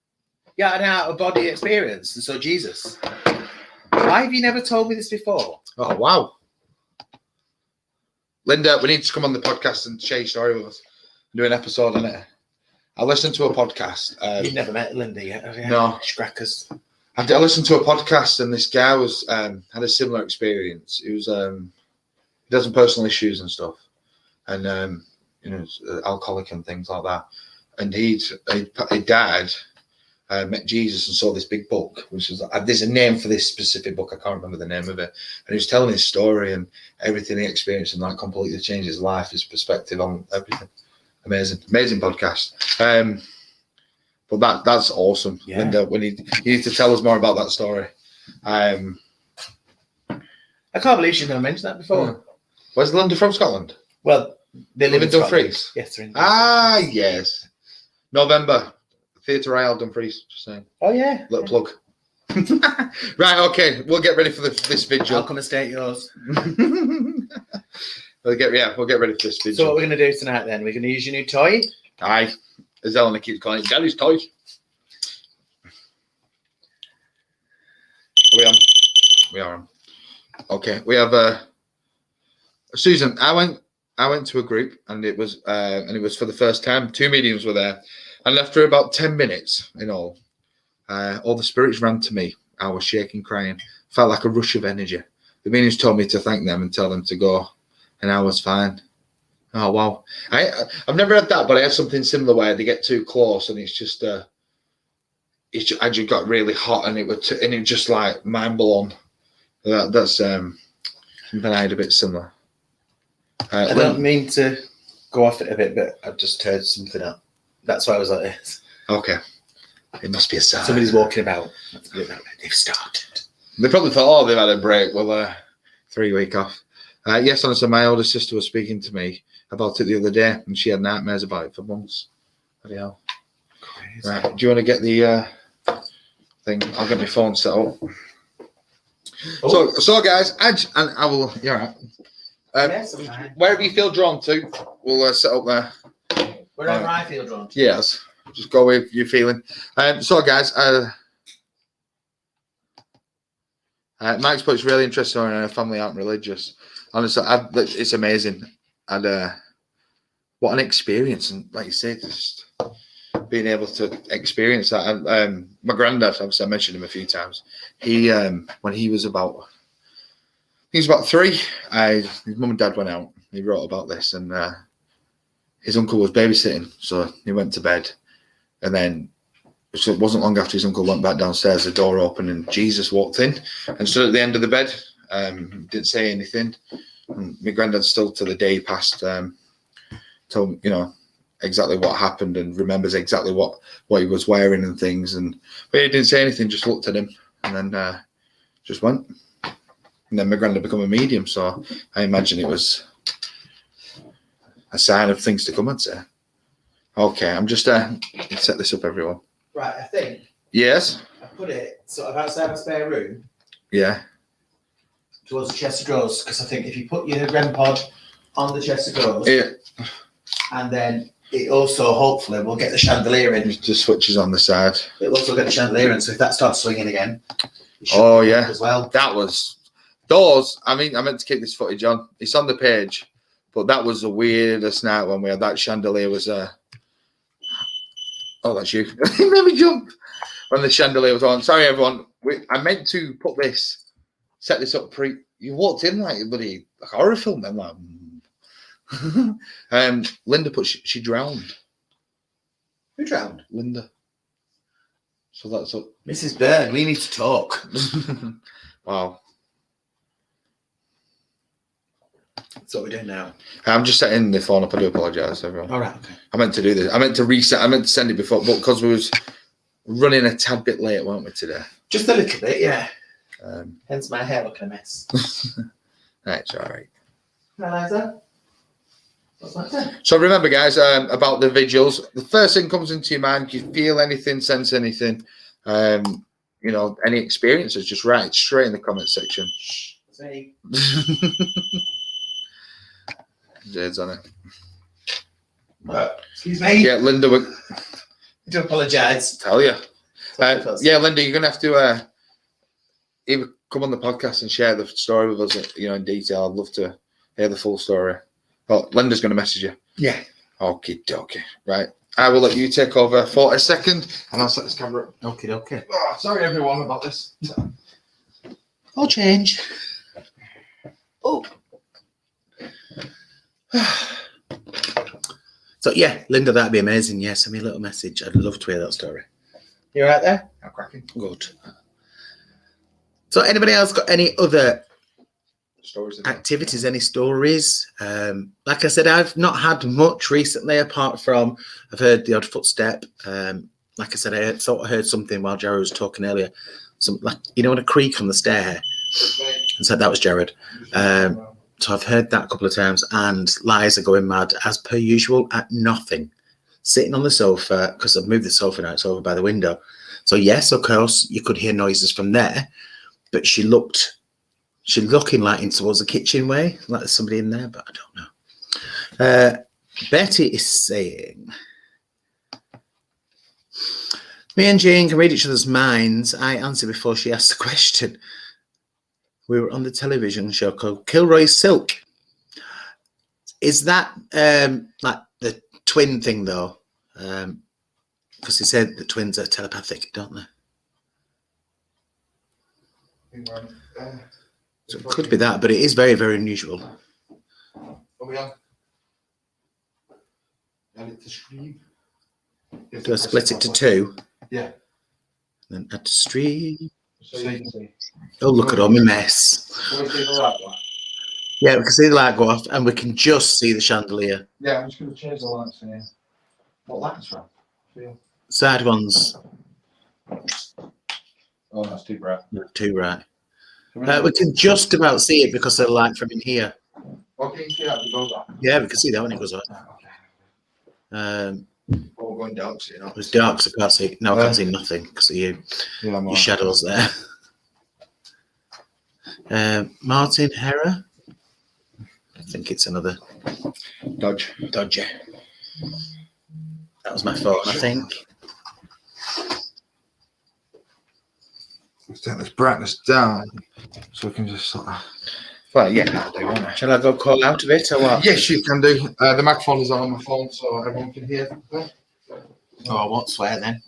You had an out-of-body experience and saw Jesus. Why have you never told me this before? Oh, wow. Linda, we need to come on the podcast and share your story with us. Do an episode on it. I listened to a podcast. You've never met Linda yet, have you? No. Crackers. I listened to a podcast and this guy was had a similar experience. He was he does some personal issues and stuff, and alcoholic and things like that. And he died, met Jesus and saw this big book, which was there's a name for this specific book. I can't remember the name of it. And he was telling his story and everything he experienced, and that completely changed his life, his perspective on everything. Amazing podcast. But that's awesome, yeah. Linda. You need to tell us more about that story. I can't believe she's never mentioned that before. Yeah. Where's Linda from? Scotland? Well, they live in Dumfries. Yes, they're in Dumfries. Yes. November, Theatre Royal, Dumfries. Just saying. Oh yeah. Little plug. Right. Okay. We'll get ready for this vigil. I'll come and stay at yours. We'll get ready for this vigil. So what we're going to do tonight then? We're going to use your new toy. Aye. As Eleanor keeps calling it, Daddy's toy. Are we on? We are on. Okay. We have Susan. I went to a group and it was for the first time. 2 mediums were there, and after about 10 minutes in all the spirits ran to me. I was shaking, crying, felt like a rush of energy. The mediums told me to thank them and tell them to go, and I was fine. Oh wow! I've never had that, but I had something similar where they get too close and it's just I just got really hot and it was just like mind blown. That's something I had a bit similar. I don't mean to go off it a bit, but I've just heard something up. That's why I was like this. Okay, it must be a sign. Somebody's walking about. They've started. They probably thought, oh, they've had a break. Well, 3 week off. Yes, honestly, my older sister was speaking to me about it the other day, and she had nightmares about it for months. Bloody hell. Crazy. Right, do you want to get the thing? I'll get my phone set up. Oh. So guys, I will. Yeah. Yes, wherever you feel drawn to, we'll set up there. Wherever I feel drawn to. Yes. Just go with your feeling. So guys, Mike's put it's really interesting when our family aren't religious. Honestly, it's amazing. And what an experience. And like you said, just being able to experience that. My granddad, obviously I mentioned him a few times. He, when he was about 3, his mum and dad went out. He wrote about this, and his uncle was babysitting. So he went to bed. And then, so it wasn't long after his uncle went back downstairs, the door opened and Jesus walked in and stood at the end of the bed. Didn't say anything. And my granddad still to the day he passed told exactly what happened and remembers exactly what he was wearing and things. But he didn't say anything, just looked at him and then just went. And then my granddad became a medium, so I imagine it was a sign of things to come, I'd say. Okay, I'm just set this up, everyone. Right, I think. Yes. I put it sort of outside my spare room. Yeah. Towards the chest of drawers, because I think if you put your REM pod on the chest of drawers, yeah, and then it also hopefully will get the chandelier in. It just switches on the side. It'll also get the chandelier in, so if that starts swinging again. Oh yeah, as well. That was those. I mean, I meant to keep this footage on. It's on the page, but that was the weirdest night when we had that chandelier. Was Oh, that's you. It made me jump. when the chandelier was on. Sorry, everyone. I meant to set this up You walked in like a bloody horror film. Then, like, Linda she drowned. Who drowned? Linda. So that's up. Mrs. Bird, we need to talk. Wow. That's what we're doing now. I'm just setting the phone up. I do apologise, everyone. All right, okay. I meant to do this. I meant to reset. I meant to send it before, but because we was running a tad bit late, weren't we, today? Just a little bit, yeah. Hence my hair looking a mess. That's all right. Eliza? What's that? So remember, guys, about the vigils. The first thing comes into your mind, you feel anything, sense anything, any experiences, just write it straight in the comment section. See. Jade's on it. Excuse me. Yeah, Linda, I do apologise. Tell you. Yeah, Linda, you're gonna have to either come on the podcast and share the story with us, in detail. I'd love to hear the full story. Oh, Linda's gonna message you. Yeah. Okay. Right. I will let you take over for a second, and I'll set this camera up. Okay. Oh, sorry, everyone, about this. I'll change. Oh. So yeah, Linda, that'd be amazing. Yeah, send me a little message. I'd love to hear that story. You all right there? I'm cracking. Good. So anybody else got any other Stories activities, any stories? Like I said, I've not had much recently, apart from I've heard the odd footstep. Like I said, I thought I heard something while Jared was talking earlier. Some, like, a creak on the stair. And said that was Jared. So I've heard that a couple of times, and Liza going mad as per usual at nothing, sitting on the sofa, because I've moved the sofa now, it's over by the window. So yes, of course, you could hear noises from there, but she's looking like in towards the kitchen way, like there's somebody in there, but I don't know. Betty is saying, me and Jane can read each other's minds. I answered before she asked the question. We were on the television show called Kilroy Silk. Is that like the twin thing, though? Because they said the twins are telepathic, don't they? So it could be that, but it is very, very unusual. Are we on? Edit the screen. Do I split it to two? Yeah. Then add to stream. So you can see. Oh, look at all my mess. Can we see the light one? Yeah, we can see the light go off, and we can just see the chandelier. Yeah, I'm just going to change the lights here. What lights from? Side ones. Oh, that's too bright. Too bright. We can just about see it because of the light from in here. Okay, you see that? It goes up. Yeah, we can see that when it goes up. Oh, we're going dark, so It's dark, so I can't see. No, I can't see nothing because of you. Yeah, Your shadows there. Martin Hera. I think it's another Dodger. That was my phone, I think. Let's turn this brightness down so we can just sort of. Well, yeah, they want it. Shall I go call out of it or what? Yes, you can do. The microphone is on my phone, so everyone can hear. Oh, I won't swear then.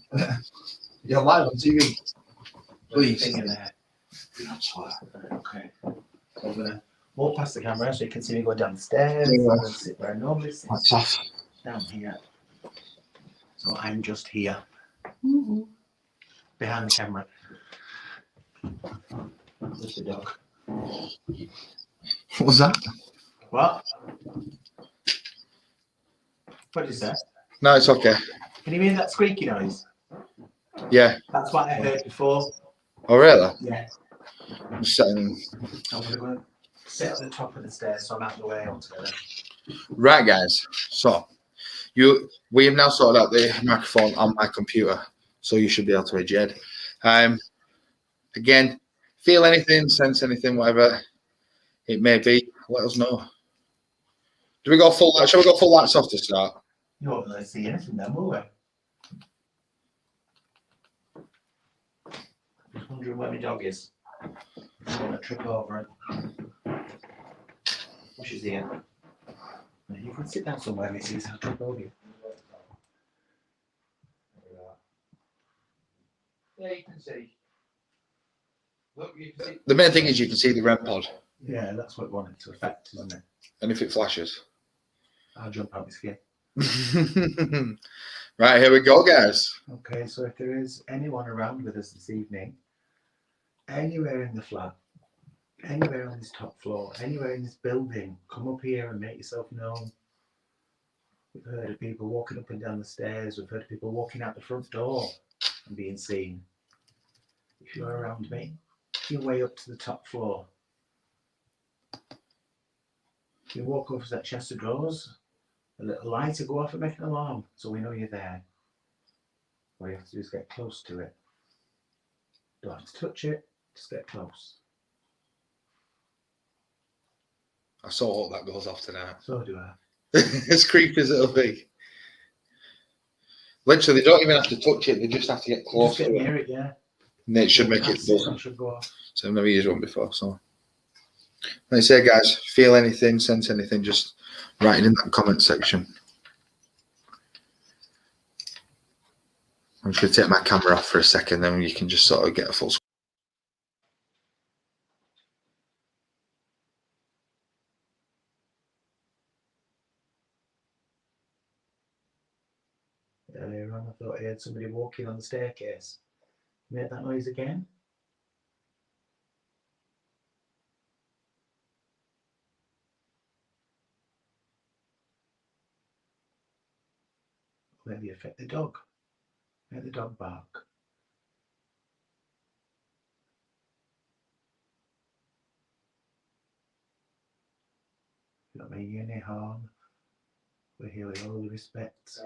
You're live on TV. Please. Do not swear. Okay. So I'm going to walk past the camera so you can see me go down the stairs. Yeah. And sit where I normally sit. That's off. Down here. So I'm just here. Behind the camera. There's the dog. What was that? What? What is that? No, it's okay. Can you hear that squeaky noise? Yeah. That's what I heard before. Oh, really? Yeah. I'm sitting. I'm going to go sit at the top of the stairs so I'm out of the way altogether. Right, guys. So, we have now sorted out the microphone on my computer, so you should be able to hear Jed. Again, feel anything, sense anything, whatever it may be, let us know. Do we go full light? Shall we go full lights off to start? You won't really see anything then, will we? I'm wondering where my dog is. I'm going to trip over it. She's here. You can sit down somewhere, Missy, so I'll trip over you. Yeah, you can see. Look, you can see. The main thing is you can see the REM pod. Yeah, that's what we wanted to affect, isn't it? And if it flashes. I'll jump out my skin. Right, here we go, guys. Okay, so if there is anyone around with us this evening, anywhere in the flat, anywhere on this top floor, anywhere in this building, come up here and make yourself known. We've heard of people walking up and down the stairs. We've heard of people walking out the front door and being seen. If you're around me, make your way up to the top floor. You walk over to that chest of drawers, a little light will go off and make an alarm, so we know you're there. All you have to do is get close to it. Don't have to touch it, just get close. I saw hope that goes off tonight. So do I. As creepy as it'll be. Literally, they don't even have to touch it, they just have to get close Just get to near it, yeah. And it should make it buzz. That should go off. So I've never used one before, so. Like I say, guys, feel anything, sense anything, just write it in that comment section. I'm just going to take my camera off for a second, then you can just sort of get a full screen. Earlier on, I thought I heard somebody walking on the staircase. Made that noise again? Maybe affect the dog. Make the dog bark. Not mean you any harm. We're here with all the respect.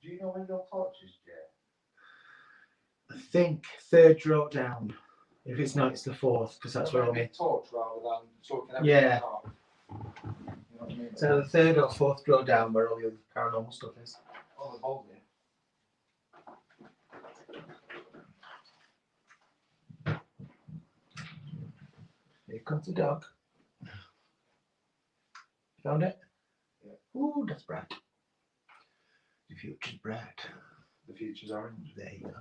Do you know when your torch is, Jay? I think third row down. If it's not, it's the fourth, because that's where only. Torch rather than talking. Yeah. You know what I mean? So the third or fourth row down where all the other paranormal stuff is. Oh, the bulb there. Here comes the dog. Found it? Yeah. Ooh, that's Brad. The future's Brad. The future's orange. There you go.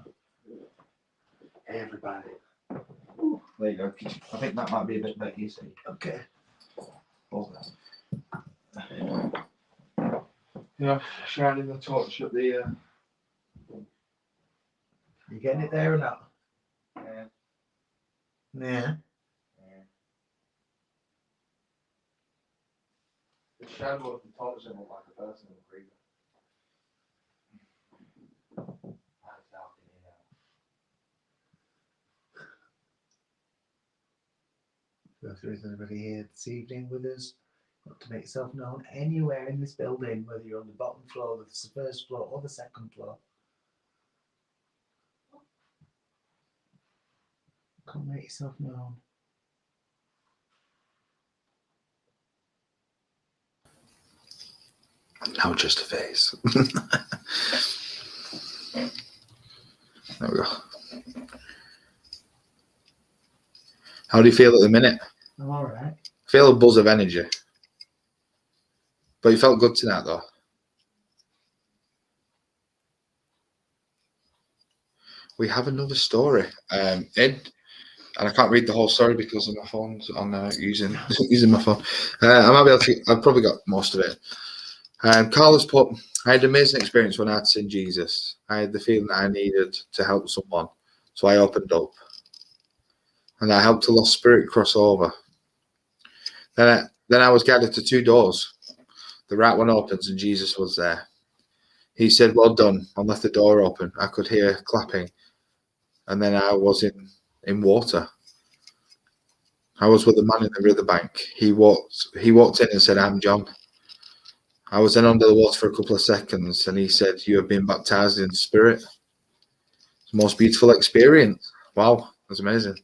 Hey, everybody. Ooh, there you go. I think that might be a bit better, you see. Okay. Hold that. Yeah, shining the torch at the. You getting it there or not? Yeah. Yeah. The shadow of the torch doesn't look like a person in the creeper. That's dark in here now. So if there is anybody here this evening with us, want to make yourself known anywhere in this building, whether you're on the bottom floor, the first floor, or the second floor, come make yourself known. Now just a face. There we go. How do you feel at the minute? I'm all right. Feel a buzz of energy. But you felt good tonight, though. We have another story. Ed, and I can't read the whole story because of my phone's on using my phone. I might be able to. I've probably got most of it. Carlos put, I had an amazing experience when I'd seen Jesus. I had the feeling that I needed to help someone, so I opened up, and I helped a lost spirit cross over. Then I was guided to two doors. The right one opens, and Jesus was there. He said, "Well done," and left the door open. I could hear clapping, and then I was in water. I was with a man in the riverbank. He walked in and said, "I'm John." I was then under the water for a couple of seconds, and he said, "You have been baptized in spirit." It's the most beautiful experience. Wow, that's amazing.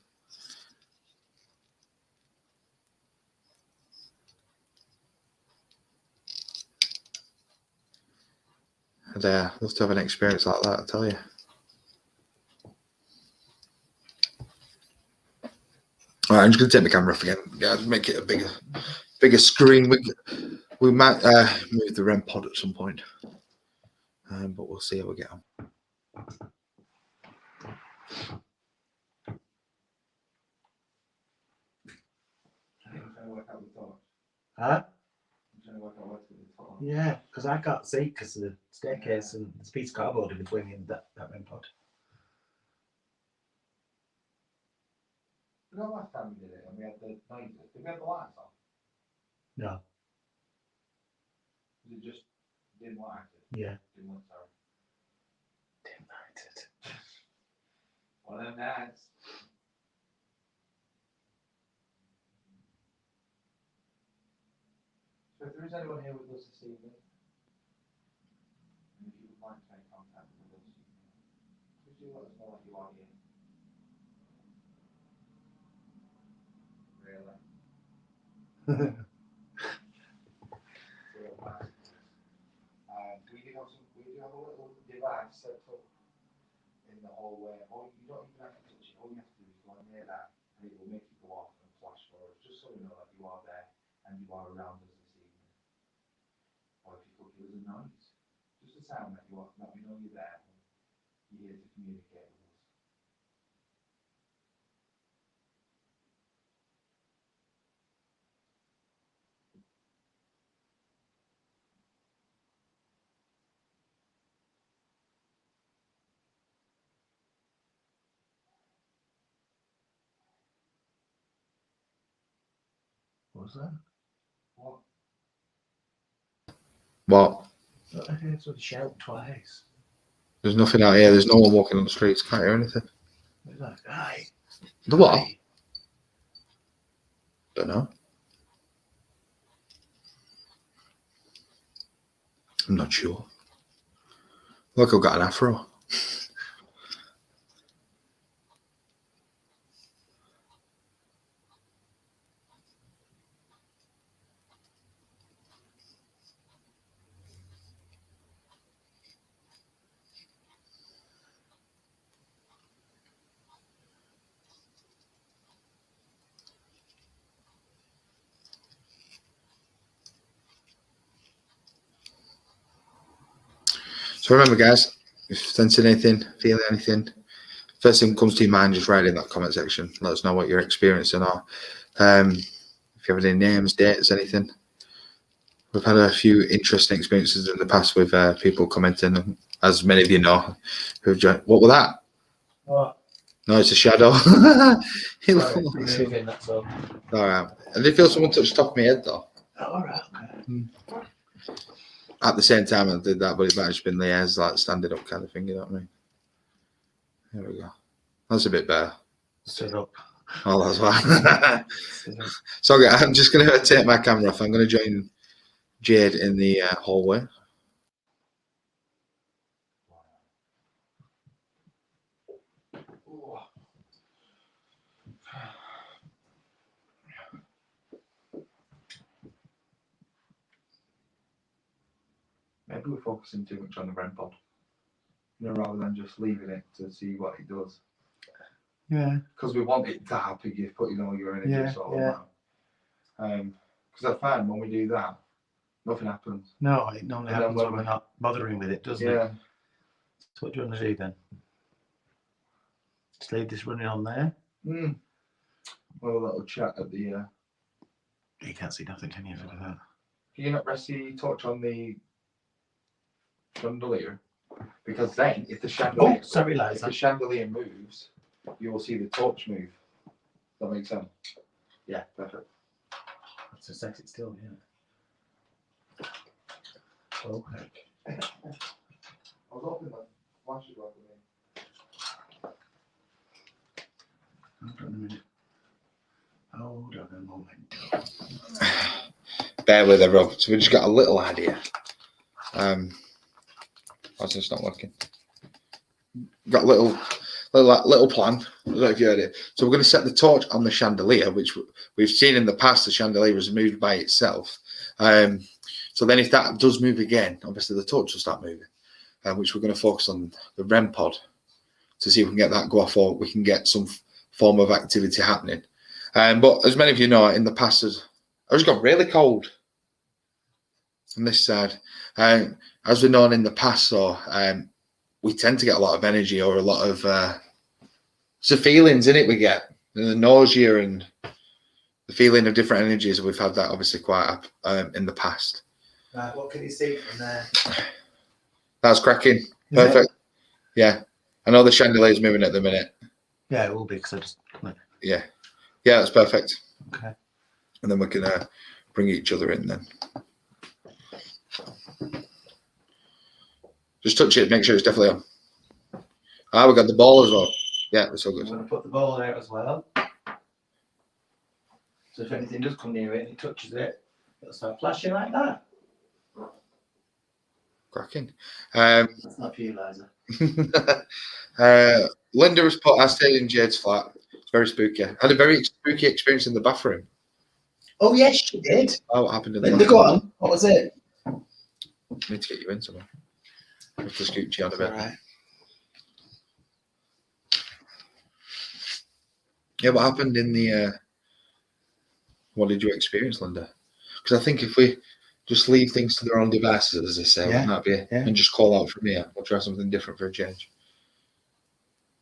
I'd love to have an experience like that, I tell you. All right, I'm just going to take my camera off again. Yeah, make it a bigger screen. We might move the REM pod at some point, but we'll see how we get on. Huh? Yeah, because I can't see because of the staircase and there's a piece of cardboard in between me and that REM pod. You know, last time we did it and we had the noises, did we have the lights on? No. Was it just dim lighted? Yeah. Dim lit, sorry. Dim lighted. One of them nights. So if there is anyone here with us this evening, and if you would like to make contact with us, please do let us know that you are here. Really? We do have a little device set up in the hallway, or you don't even have to touch it. All you have to do is go near that, and it will make it go off and flash for us, just so we know that you are there and you are around us this evening. Or if you could give us a noise, just a sound that you are, that we know you're there, and you're here to communicate with us. What was that? What? What? I heard somebody shout twice. There's nothing out here. There's no one walking on the streets. Can't hear anything. It was like, aye. The what? Aye. Don't know. I'm not sure. Look, I've got an afro. So remember, guys, if you're sensing anything, feeling anything, first thing that comes to your mind, just write in that comment section. Let us know what you're experiencing, or if you have any names, dates, anything. We've had a few interesting experiences in the past with people commenting, as many of you know, who've joined. What was that? What? No, it's a shadow. Sorry, moving, that's all. All right. I did feel someone touched the top of my head, though. Oh, all right, okay. At the same time, I did that, but it might have just been the hairs, like standing up kind of thing, you know what I mean? There we go. That's a bit better. Stood up. Oh, that's why. So okay, I'm just going to take my camera off. I'm going to join Jade in the hallway. Maybe we're focusing too much on the REM pod, rather than just leaving it to see what it does. Yeah. Because we want it to happen, you're putting all your energy sort of on. Because I find when we do that, nothing happens. No, it normally happens when we're not bothering with it, doesn't it? Yeah. So what do you want to do then? Just leave this running on there? Well, a little chat at the... You can't see nothing, can you, for that? Can you not rest the torch on the chandelier? Because then, if the chandelier... Oh, sorry, Liza. If the chandelier moves, you will see the torch move. Does that make sense? Yeah, perfect. That's to set it still, yeah. Oh, heck. I was hoping that flash would work with me. Hold on a minute. Hold on a moment. Bear with it, Rob. So we just got a little idea. Why's this not working? Got a little plan. I don't know if you heard it. So we're going to set the torch on the chandelier, which we've seen in the past. The chandelier is moved by itself. So then, if that does move again, obviously the torch will start moving. which we're going to focus on the REM pod to see if we can get that go off or we can get some form of activity happening. But as many of you know, in the past, it has got really cold on this side. As we've known in the past, so we tend to get a lot of energy or a lot of it's the feelings in it we get, and the nausea and the feeling of different energies. We've had that obviously quite up in the past. Right, what can you see from there? That's cracking. Perfect. Yeah. I know the chandelier's moving at the minute. Yeah, it will be because I just. Yeah. Yeah, that's perfect. Okay. And then we can bring each other in then. Just touch it, make sure it's definitely on. We got the ball as well. Yeah, it's all I'm good. going to put the ball there as well. So if anything does come near it and it touches it, it'll start flashing like that. Cracking. That's not for you, Liza. Linda has put, I stayed in Jade's flat. It's very spooky. I had a very spooky experience in the bathroom. Oh, yes, she did. Oh, what happened in the Linda, bathroom? go on. What was it? I need to get you in somewhere. I have to scoot you out a bit. All right. Yeah, what happened in the... what did you experience, Linda? Because I think if we just leave things to their own devices, as they say, Yeah, wouldn't that be? yeah. And just call out from here. We'll try something different for a change.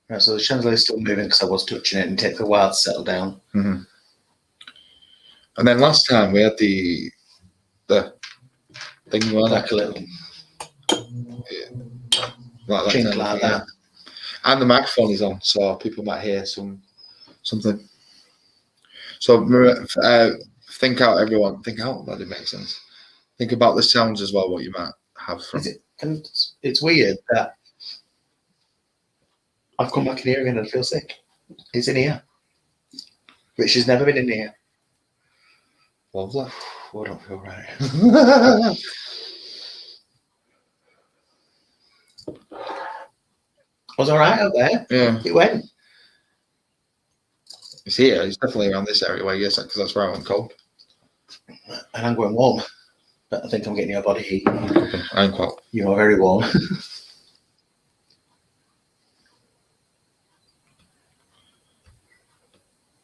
Right, so the chandelier's still moving because I was touching it and it took a while to settle down. Mm-hmm. And then last time we had the thing going Like a little chink like that. And the microphone is on, so people might hear something. So think out, everyone. Think out. That didn't make sense. Think about the sounds as well. What you might have from. And it's weird that I've come back in here again and I feel sick. It's in here. But she's never been in here. Lovely. Oh, I don't feel right. I was all right out there. Yeah. It went. It's here. It's definitely around this area where you get because that's where I went cold. And I'm going warm. But I think I'm getting your body heat. I'm cold. You are very warm.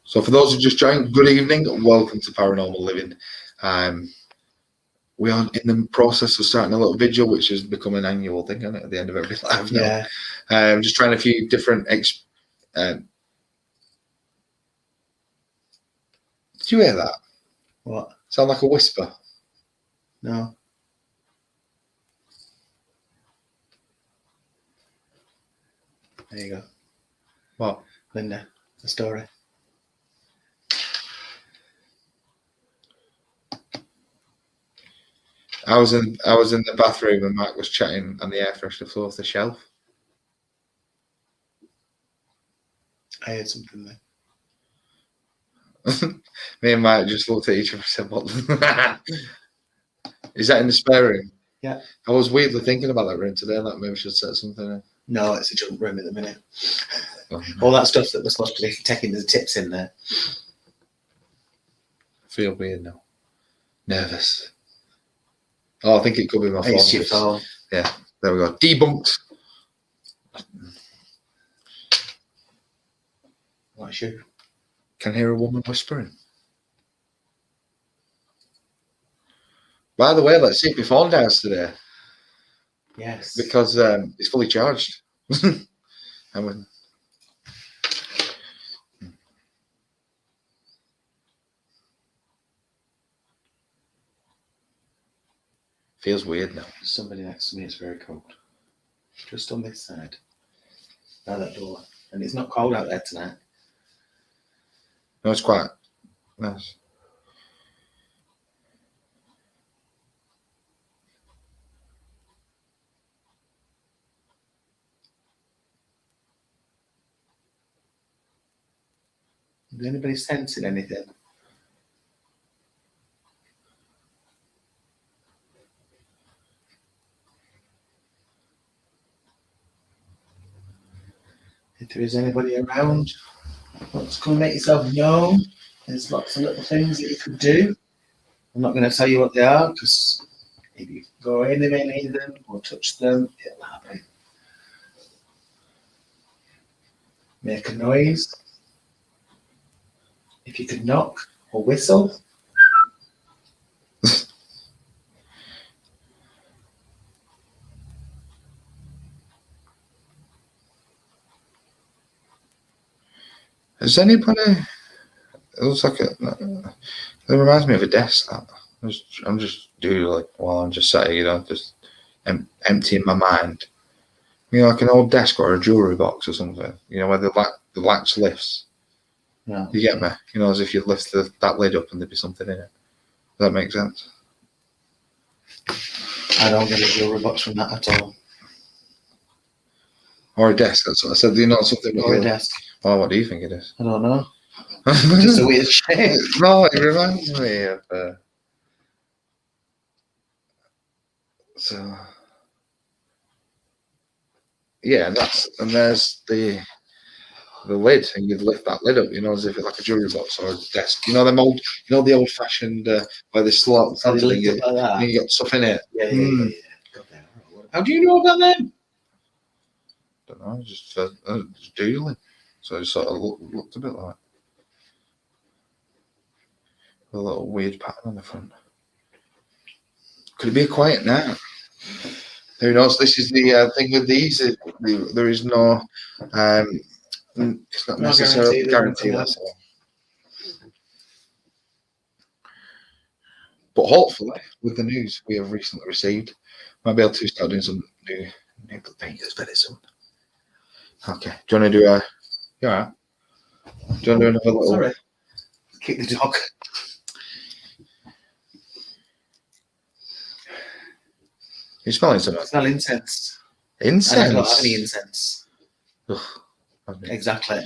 So for those who just joined, good evening. Welcome to Paranormal Living. We are in the process of starting a little vigil, which has become an annual thing, isn't it, at the end of every live now. Yeah. Just trying a few different... did you hear that? What? Sound like a whisper? No. There you go. What? Linda, the story. I was in the bathroom and Mark was chatting and the air freshener flew off the shelf. I heard something there. Me and Mark just looked at each other and said, "What? Is that in the spare room?" Yeah. I was weirdly thinking about that room today, like maybe we should set something in. No, it's a junk room at the minute. Oh, All that stuff that we're supposed to be taking the tips in there. I feel weird now. Nervous. Oh, I think it could be my phone. It's your phone. Yeah, there we go. Debunked. What's you? Can hear a woman whispering. By the way, let's see if your phone dies today. Yes. Because it's fully charged. And feels weird now. There's somebody next to me. It's very cold. Just on this side. By that door. And it's not cold out there tonight. No, it's quite nice. Is anybody sensing anything? If there is anybody around, let's come and make yourself known. There's lots of little things that you could do. I'm not going to tell you what they are because If you go anywhere near them or touch them, it'll happen. Make a noise. If you could knock or whistle. Has anybody? It looks like it reminds me of a desk. That I'm just doodling while I'm just sat here, just emptying my mind. Like an old desk or a jewelry box or something. Where the latch lifts. Yeah. You get me? As if you lift that lid up and there'd be something in it. Does that make sense? I don't get a jewelry box from that at all. Or a desk, that's what I said. Something. Or a desk. Well, what do you think it is? I don't know. Just a weird shape. No, it reminds me of. Yeah, and there's the lid, and you'd lift that lid up, as if it's like a jewelry box or a desk. Them old, the old fashioned where they slot something, lift it like that. and you got stuff in it. Yeah. How do you know about them? I don't know, just doodling. So it sort of looked a bit like a little weird pattern on the front. Could it be a quiet night? Who knows? This is the thing with these. There is no. It's not necessarily guarantee. That's all. But hopefully, with the news we have recently received, might be able to start doing some new videos very soon. Okay. Do you want to do a? You alright? Do you want to do another little? Sorry. Kick the dog. You smelling something? Smell incense. Incense? I don't have any incense. Ugh. Exactly.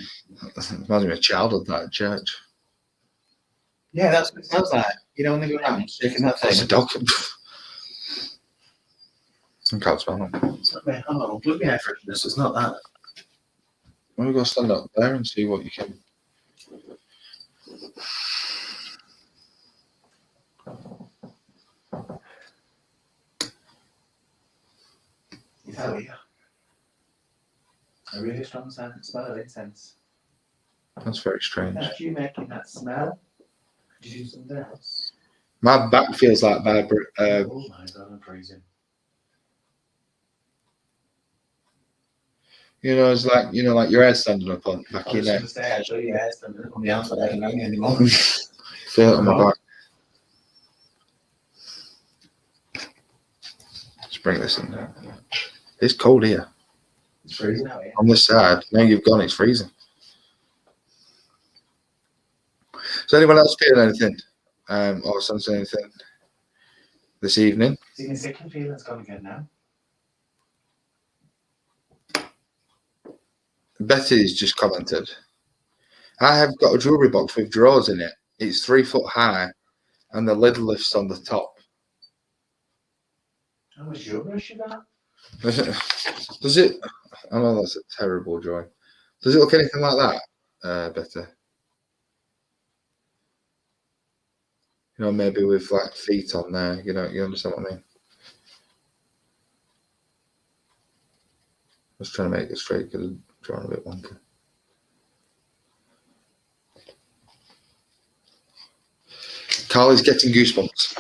Reminds me of childhood, that at church. Yeah, that's what it sounds like. When they go around shaking that thing. It's a dog. I can't smell them. It's not me. Oh, blood me air freshness. It's not that. We'll go stand up there and see what you can. Oh, yeah. A really strong smell of incense. That's very strange. That's you making that smell. Could you do something else? My back feels like vibrant. Oh my god, I'm freezing. It's like like your hair standing up on back of your neck. I show you your hair standing up on the outside. I don't know anymore. Feel it on my back. Let's bring this in there. It's cold here. It's freezing out here. On this side, now you've gone, it's freezing. So anyone else feeling anything? Or sensing anything this evening? See, my second feeling's gone again now. Betty's just commented. I have got a jewellery box with drawers in it. It's 3 foot high and the lid lifts on the top. How much jewellery you got? Does it? I know that's a terrible drawing. Does it look anything like that, Betty? Maybe with like feet on there. You understand what I mean? I was trying to make it straight because I'm drawing a bit wonky. Carly's getting goosebumps.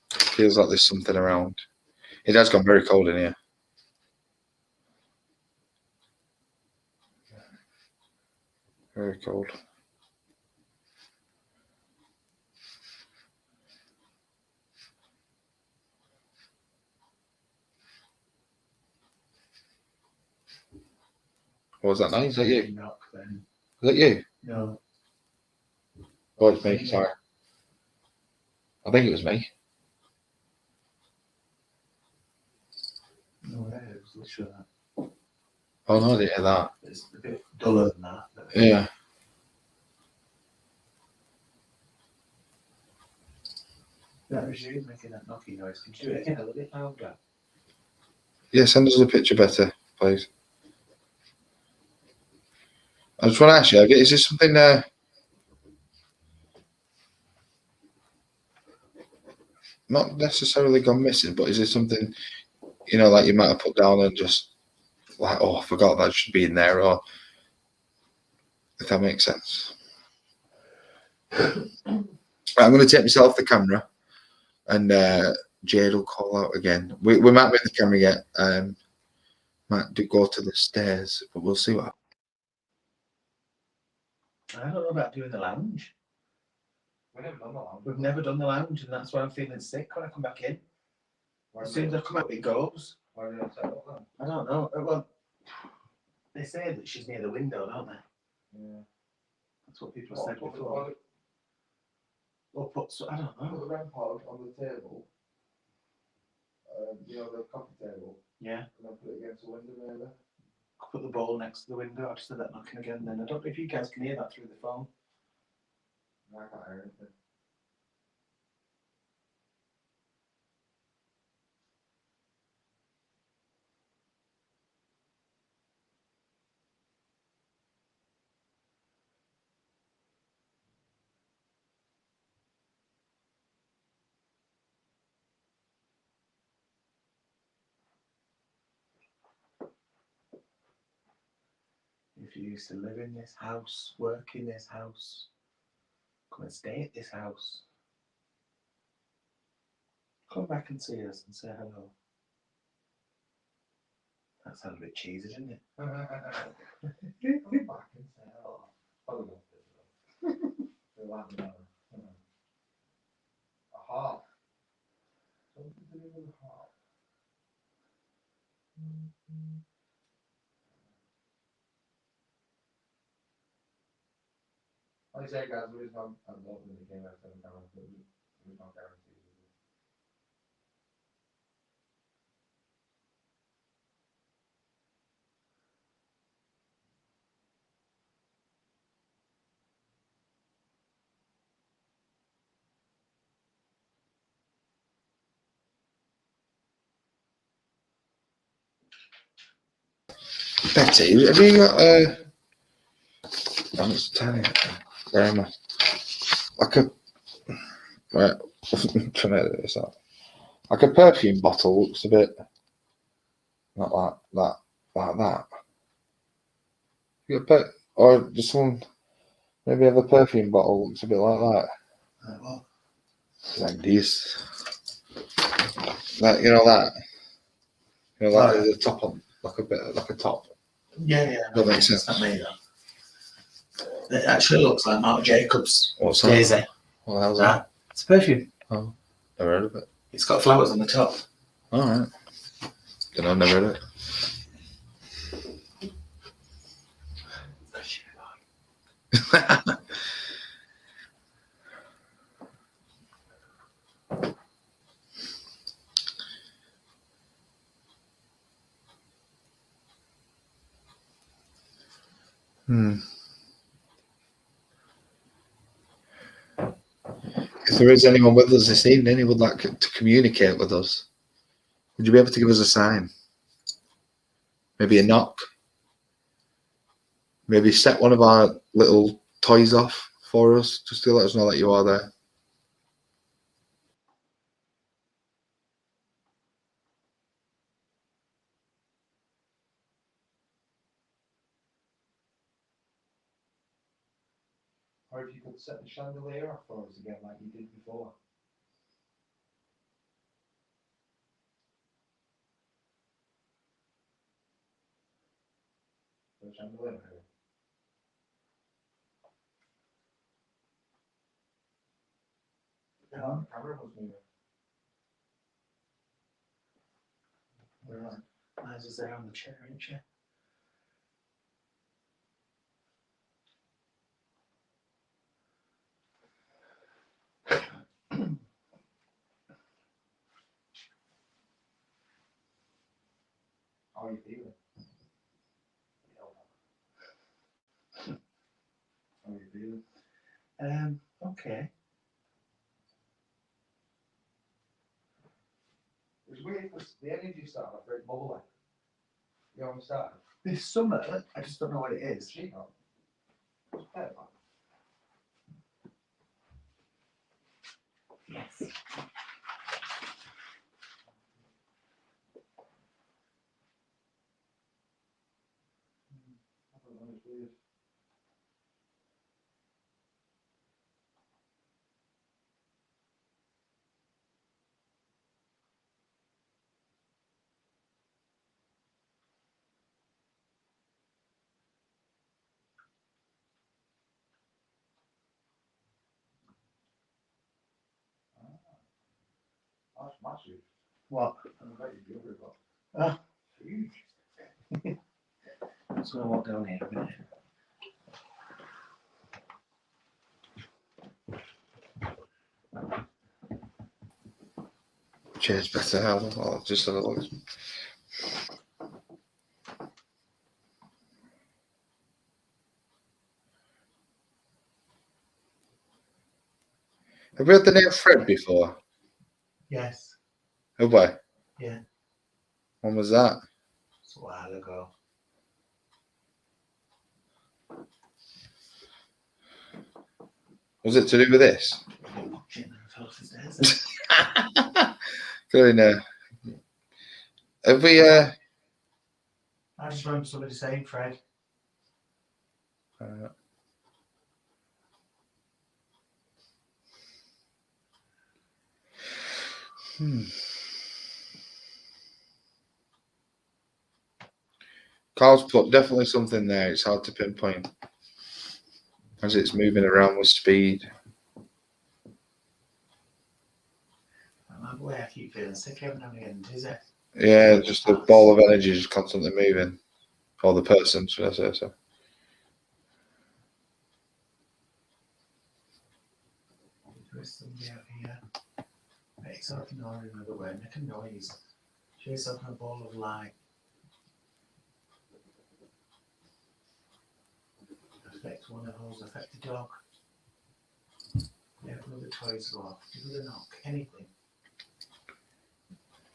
Feels like there's something around. It has gone very cold in here. Very cold. What was that noise? Is that you? Knock, then. Is that you? No. Oh, it's me. Sorry. I think it was me. No, it was literally that. Oh no, I didn't hear that. It's a bit duller than that. Yeah. That was you making that knocking noise. Could you do it again a little bit louder? Yeah, send us a picture better, please. I just want to ask you, is this something not necessarily gone missing, but is it something, like you might have put down and just like, oh, I forgot that should be in there, or if that makes sense. Right, I'm going to take myself the camera, and Jade will call out again. We might make the camera yet. Might go to the stairs, but we'll see what happens. I don't know about doing the lounge. We've never done the lounge, and that's why I'm feeling sick when I come back in. As soon as I come out, it goes. Why did I set up then? I don't know. Well, they say that she's near the window, don't they? Yeah. That's what people said before. Or put, I don't know. Put the REM pod on the table. The coffee table. Yeah. And then put it against the window maybe. Put the bowl next to the window. I just heard that knocking again then. I don't know if you guys can hear that through the phone. No, I can't hear anything. If you used to live in this house, work in this house, come and stay at this house, come back and see us and say hello. That sounds a bit cheesy, doesn't it? Come back and say hello. A heart. Something to do with a heart. Like I say, guys, there is no, I'm opening the game after the camera, but there is no guarantees. Betty, have you got I'm just telling you, where am I? Like a right, I'm trying to edit this out. Like a perfume bottle looks a bit not like that. You got or just one maybe have a perfume bottle looks a bit like that. Like what? Like this. Like that. Like the top on like a bit like a top. Yeah. That makes sense. That made that. It actually looks like Marc Jacobs. What's Daisy. that? What the hell's that? It's a perfume. Oh, never heard of it. It's got flowers on the top. Alright. I've never heard of it. If there is anyone with us this evening who would like to communicate with us, would you be able to give us a sign? Maybe a knock? Maybe set one of our little toys off for us, just to let us know that you are there. Or if you could set the chandelier off for us again like you did before. The chandelier here. Yeah, the camera was moving. Mine's is there on the chair, isn't she? How are you feeling? How are you feeling? Okay. It was weird because the energy started off very bubbly. You know when it started? This summer, I just don't know what it is. Sheet on. It's better, man. Yes. What? Ah. Just gonna walk down here a minute. Chair's better. I'll just have a look. Have we had the name Fred before? Yes. Have we? Yeah. When was that? It's a while ago. Was it to do with this? Good enough. Have we? I just remember somebody saying Fred. Carl's put definitely something there. It's hard to pinpoint as it's moving around with speed. The way I keep feeling sick every now and again, is it? Yeah, just the ball of energy is constantly moving. Or the person, should I say so? There is somebody out here. It's not ignoring another way, make a noise. Chase up a ball of light. Affect one of those, affect the dog. Yeah, another toys go off. Give it a knock, anything.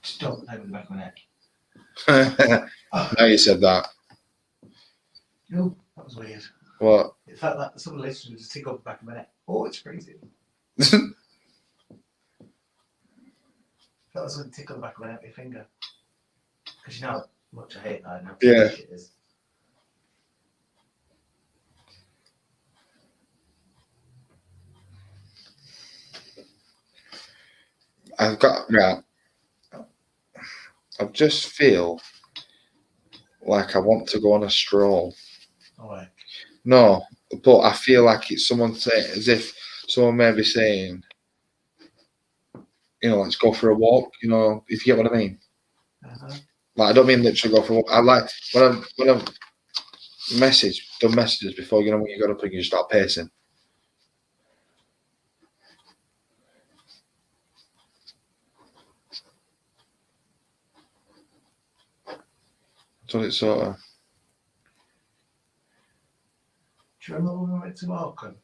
Just don't play with the back of my neck. Now you said that. No, that was weird. What? It felt like someone literally just tick up the back of my neck. Oh, it's crazy. Felt like something tickle the back of my neck with your finger. Because you know how much I hate that and how Yeah. shit it is. I've got right. I just feel like I want to go on a stroll. Alright. No, but I feel like it's someone saying, as if someone may be saying, you know, let's go for a walk. You know, if you get what I mean. Uh-huh. Like I don't mean literally go for a walk. I like when I've done messages before. You know, when you got up and you start pacing. That's what it's sort of. Do you remember when we went to Morecambe?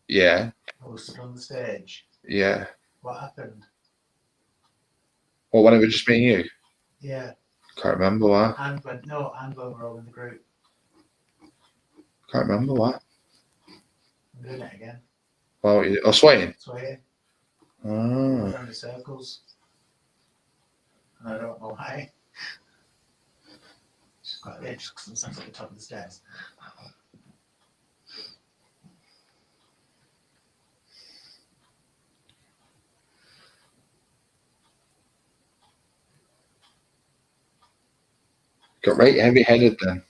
Yeah. I was stood on the stage. Yeah. What happened? Well, when it was just me and you. Yeah. Can't remember what. And went, no, and we were all in the group. Can't remember what. I'm doing it again. Well, oh, swaying. Swaying. Oh. Going around in circles. And I don't know why. It's quite late just because I'm sat at the top of the stairs. Got right heavy-headed then.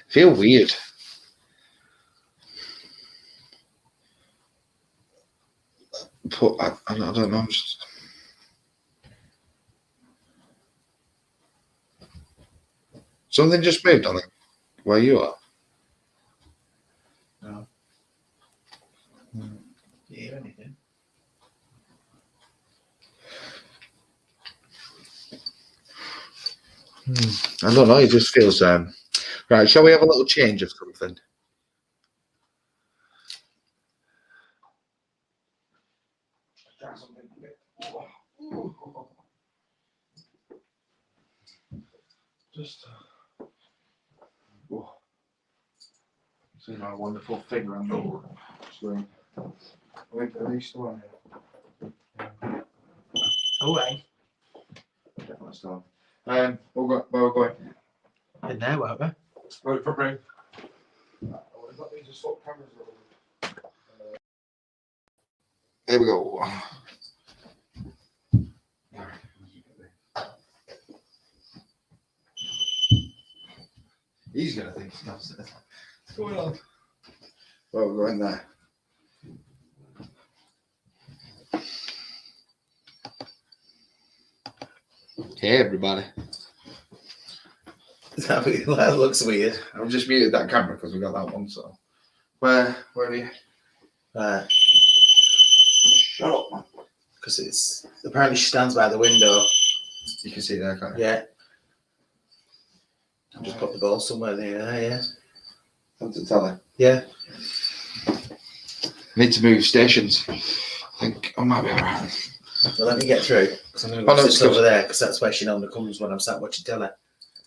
Feel weird. But I don't know. Something just moved on it. Where you are. No. Do you hear anything? I don't know. It just feels right. Shall we have a little change of something? Just. See my wonderful figure on the screen. Wait, are these still on here? Oh, hey. Definitely still on. Where we're going? In there, won't we? Right, for bring. These are swap cameras. There we go. He's gonna think what's going on? Well, we're going there. Hey everybody. That looks weird. I've just muted that camera because we got that one. So where are you? Shut up, man. Because it's apparently she stands by the window. You can see it there, can't you? Yeah. I've just put the ball somewhere there. Yeah. Time to tell her. Yeah. Need to move stations. I think I might be alright. So let me get through. Because I'm going to go sit over there because that's where she normally comes when I'm sat watching telly.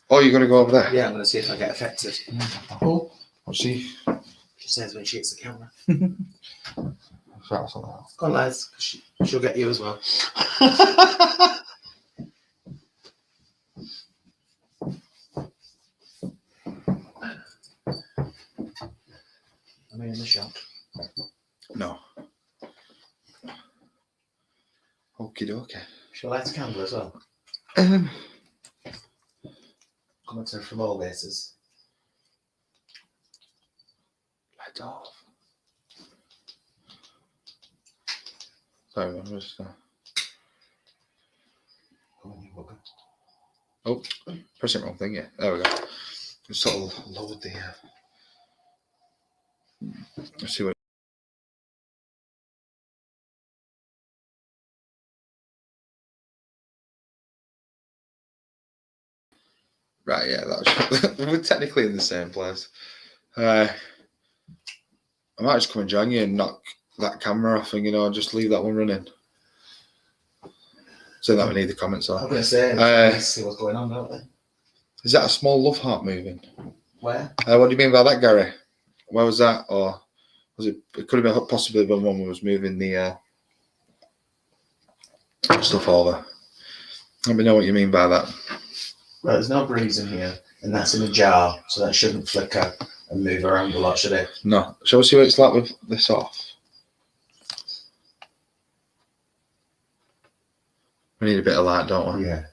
Oh, you're going to go over there? Yeah, I'm going to see if I get affected. Oh. I'll see. She says when she hits the camera. Sorry, something else. Go on, lads. She'll get you as well. Am I in the shot? No. Okie dokie. Shall I light a candle as well? Coming to from all bases. Light off. Sorry, I'm just. Go on, you bugger. Oh, pressing wrong thing, yeah. There we go. Just sort of lowered the. Let's see what. Right, yeah, that's. We're technically in the same place. I might just come and join you and knock that camera off and, just leave that one running. So that we need the comments on. I'm going to say, let's see what's going on, don't we? Is that a small love heart moving? Where? What do you mean by that, Gary? Where was that? Or was it? It could have been possibly when one was moving the stuff over. Let me know what you mean by that. Well, there's no breeze in here, and that's in a jar, so that shouldn't flicker and move around a lot, should it? No. Shall we see what it's like with this off? We need a bit of light, don't we? Yeah.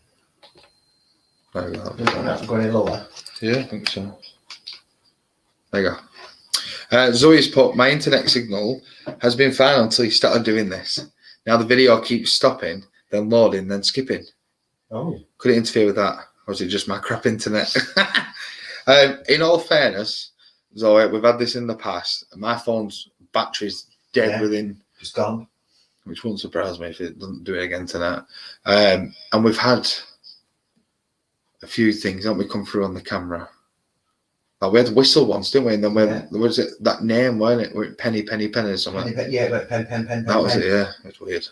There we go. Don't have to go any lower. Yeah, I think so. There you go. Zoe's put, my internet signal has been fine until you started doing this. Now the video keeps stopping, then loading, then skipping. Oh. Could it interfere with that? Or is it just my crap internet? In all fairness, Zoe, we've had this in the past. My phone's battery's dead within... Just gone. Which wouldn't surprise me if it doesn't do it again tonight. And we've had a few things, haven't we, come through on the camera. Like we had whistle once, didn't we? And then was it that name, wasn't it? Penny or something. But pen. That was it, yeah. It's weird.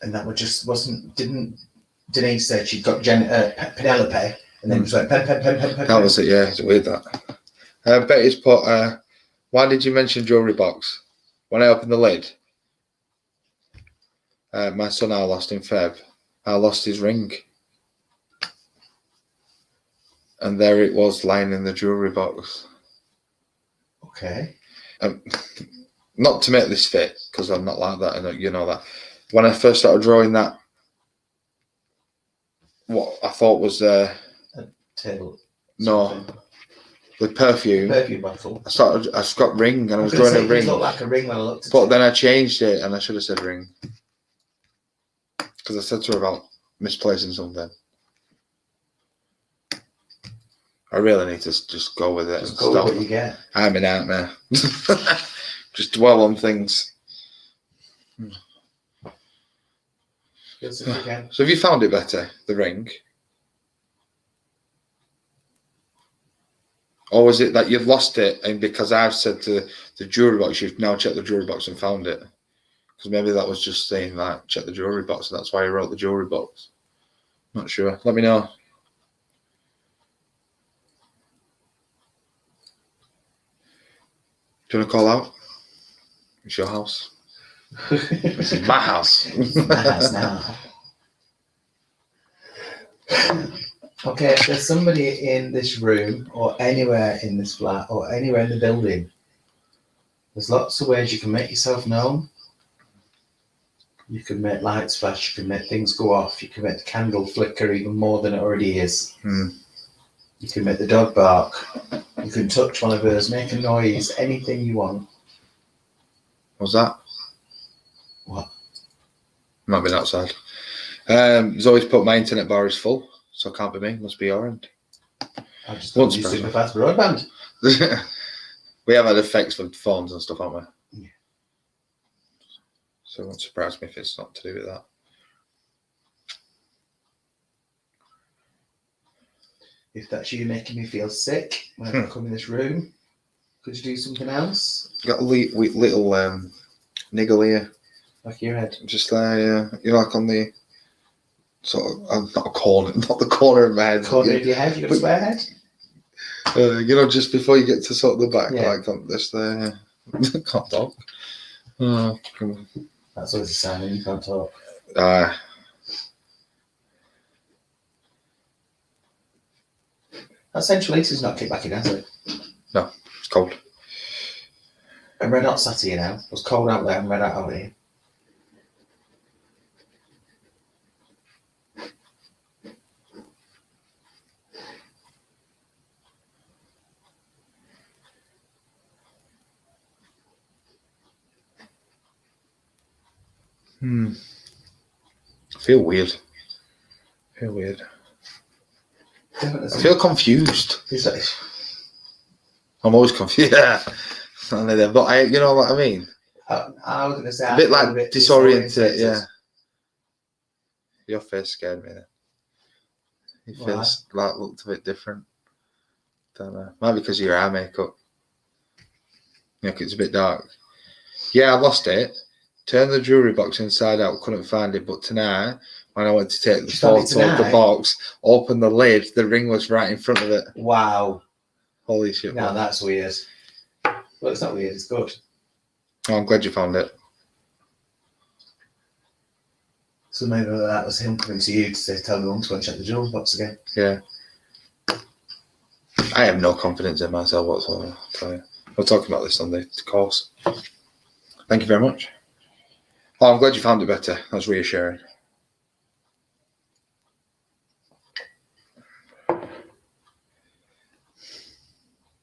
And that didn't Denise said she got Penelope, and then it was like pen. That was it, yeah. It's weird that. Betty's put, why did you mention jewellery box? When I opened the lid, my son I lost in Feb. I lost his ring. And there it was lying in the jewellery box. Okay. Not to make this fit, because I'm not like that, and you know that. When I first started drawing that, what I thought was a table. No, the perfume. Perfume bottle. I got ring, and I was drawing a ring. It looked like a ring when I looked at But it. then I changed it, and I should have said ring, because I said to her about misplacing something. I really need to just go with it. Just go with what you get. I'm a nightmare. Just dwell on things. Yes, if you can. So have you found it better, the ring? Or was it that you've lost it, and because I've said to the jewellery box, you've now checked the jewellery box and found it? Because maybe that was just saying that, check the jewellery box, and that's why you wrote the jewellery box. Not sure. Let me know. Do you want to call out? It's your house. This is my house. My house now. Okay, if there's somebody in this room or anywhere in this flat or anywhere in the building, there's lots of ways you can make yourself known. You can make lights flash, you can make things go off, you can make the candle flicker even more than it already is. You can make the dog bark, you can touch one of hers, make a noise, anything you want. What's that? What? Might be outside. Zoe's put my internet bar is full, so it can't be me, must be your end. I just got you super fast broadband. We have had effects for phones and stuff, haven't we? Yeah. So it won't surprise me if it's not to do with that. If that's you making me feel sick when I come in this room, could you do something else? Got a little niggle here. Back of your head. Just there, you're like on the sort of, not a corner, not the corner of my head. Corner of your head, you got a square head? Just before you get to sort of the back, Yeah. like on this there. Can't talk. Oh, come on. That's always a sign when you can't talk. That central heater's not kicked back in, has it? No, it's cold. And red hot sat here now. It was cold out there and red hot out here. I feel weird. I feel confused. I'm always confused. Yeah. But you know what I mean? I was going to say... A bit like disoriented, yeah. Your face scared me then. Your face looked a bit different. Don't know. Might be because of your eye makeup. Yeah, it's a bit dark. Yeah, I lost it. Turned the jewellery box inside out, couldn't find it. But tonight, when I went to take the photo of the box, opened the lid, the ring was right in front of it. Wow. Holy shit. No, that's weird. Well, it's not weird, it's good. Oh, I'm glad you found it. So maybe that was him coming to you to say, tell me mum to go and check the jewellery box again. Yeah. I have no confidence in myself whatsoever. So we'll talk about this on the course. Thank you very much. Oh, I'm glad you found it better. That's reassuring.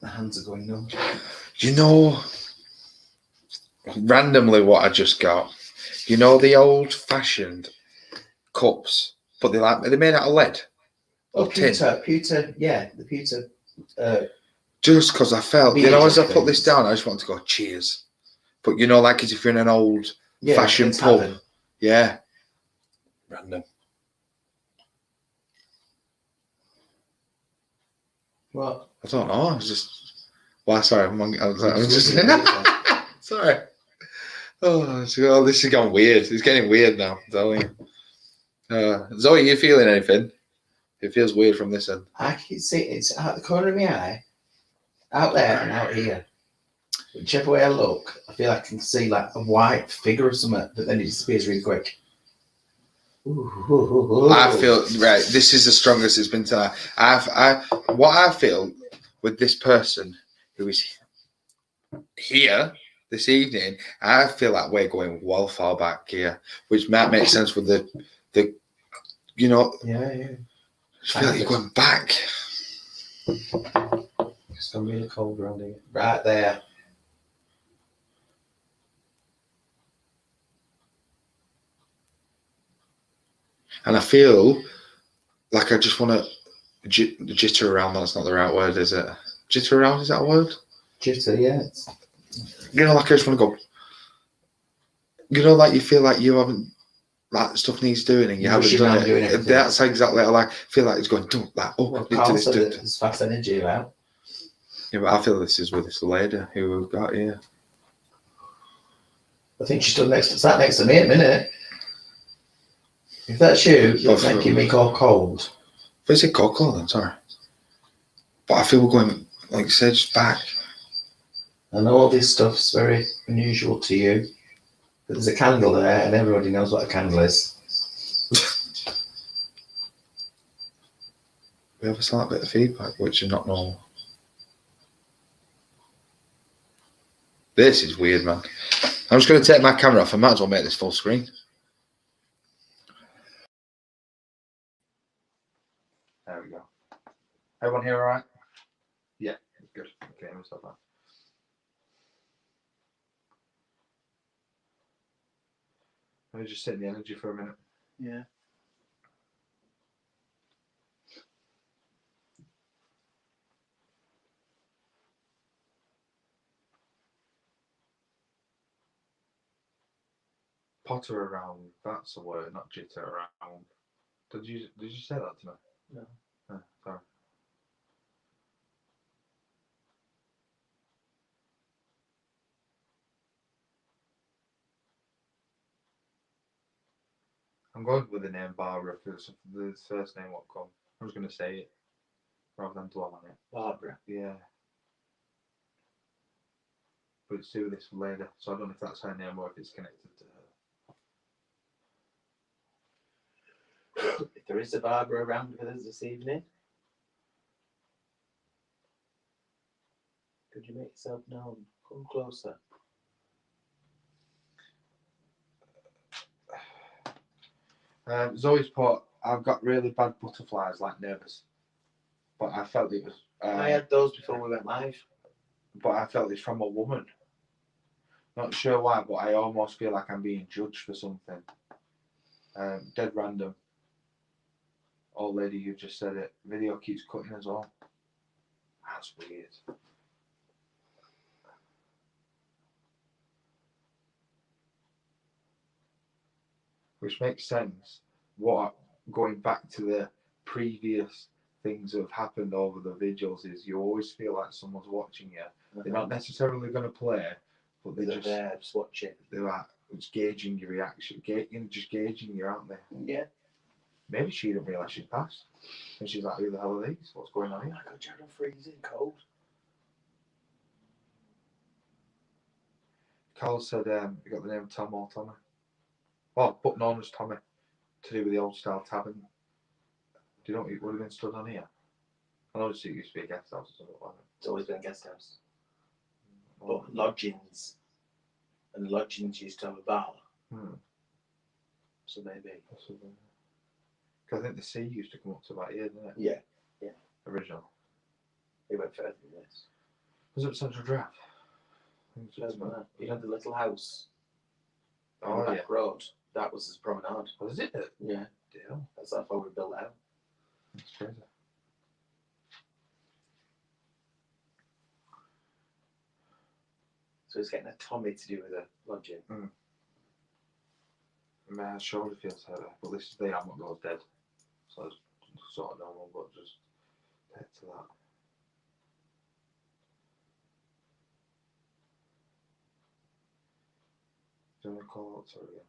The hands are going numb. You know, randomly what I just got. You know the old-fashioned cups, but they're made out of lead. Oh, pewter, yeah, the pewter. Just because I felt, as I put this down, I just want to go, cheers. But like as if you're in an old-fashioned pub. Tavern. Yeah. Random. What? I don't know. I was just. Well, sorry. I was just. Sorry. Oh, this is going weird. It's getting weird now. I'm telling you. Zoe, you feeling anything? It feels weird from this end. I can see it's out the corner of my eye, out there and out here. Whichever way I look, I feel I can see like a white figure or something, but then it disappears really quick. Ooh. I feel right. This is the strongest it's been tonight. What I feel with this person who is here this evening, I feel like we're going well far back here, which might make sense with the Yeah. I feel like you're going back. It's gonna be really cold around here. Right there. And I feel like I just want to jitter around. That's not the right word, is it? Jitter around, is that a word? Jitter, yeah. Like I just want to go. Like you feel like you haven't, like stuff needs doing and you haven't done it. That's exactly how I feel like it's going, Carl said there's fast energy about. Yeah, but I feel this is with this lady who we've got here. I think she's sat next to me in a minute. If that's you're making me go cold. If it's a cold, then sorry. But I feel we're going, like you said, just back. I know all this stuff's very unusual to you, but there's a candle there, and everybody knows what a candle is. We have a slight bit of feedback, which is not normal. This is weird, man. I'm just going to take my camera off. I might as well make this full screen. There we go. Everyone here all right? Yeah, good. Okay, let me stop that. Let me just sit in the energy for a minute. Yeah. Potter around, that's a word, not jitter around. Did you say that to me? No. Oh, sorry. I'm going with the name Barbara because the first name won't come. I was going to say it rather than dwell on it. Barbara. Yeah. But it's to this lady, so I don't know if that's her name or if it's connected to her. If there is a Barbara around with us this evening, could you make yourself known? Come closer. Zoe's put, I've got really bad butterflies, like nervous. But I felt it was. I had those before we went live. But I felt it's from a woman. Not sure why, but I almost feel like I'm being judged for something. Dead random. Old lady, you just said it. Video keeps cutting as well. That's weird. Which makes sense. What going back to the previous things that have happened over the vigils is you always feel like someone's watching you. They're not necessarily going to play, but they're just watching. They're like just gauging your reaction, just gauging you, aren't they? Yeah. Maybe she didn't realise she'd passed. And she's like, who the hell are these? What's going on Oh here? my god, you're freezing cold. Carl said, you got the name Tom or Tommy? Well, put known as Tommy, to do with the old style tavern. Do you know what it would have been stood on here? I know it used to be a guest house or something like that. It's always been a guest house. But lodgings. And lodgings used to have a bar. So maybe. Because I think the sea used to come up to about here, didn't it? Yeah. Yeah. Original. It went further than this. Was it Central Drive? You had the little house on Oh, the yeah. back road. That was his promenade. Was it? Yeah. Deal. That's how we built out. That's crazy. So he's getting a Tommy to do with a lodging. My shoulder feels heavy, but this is the I'm not goes dead. So it's sort of normal, but just head to that. Do you want to call out to her again?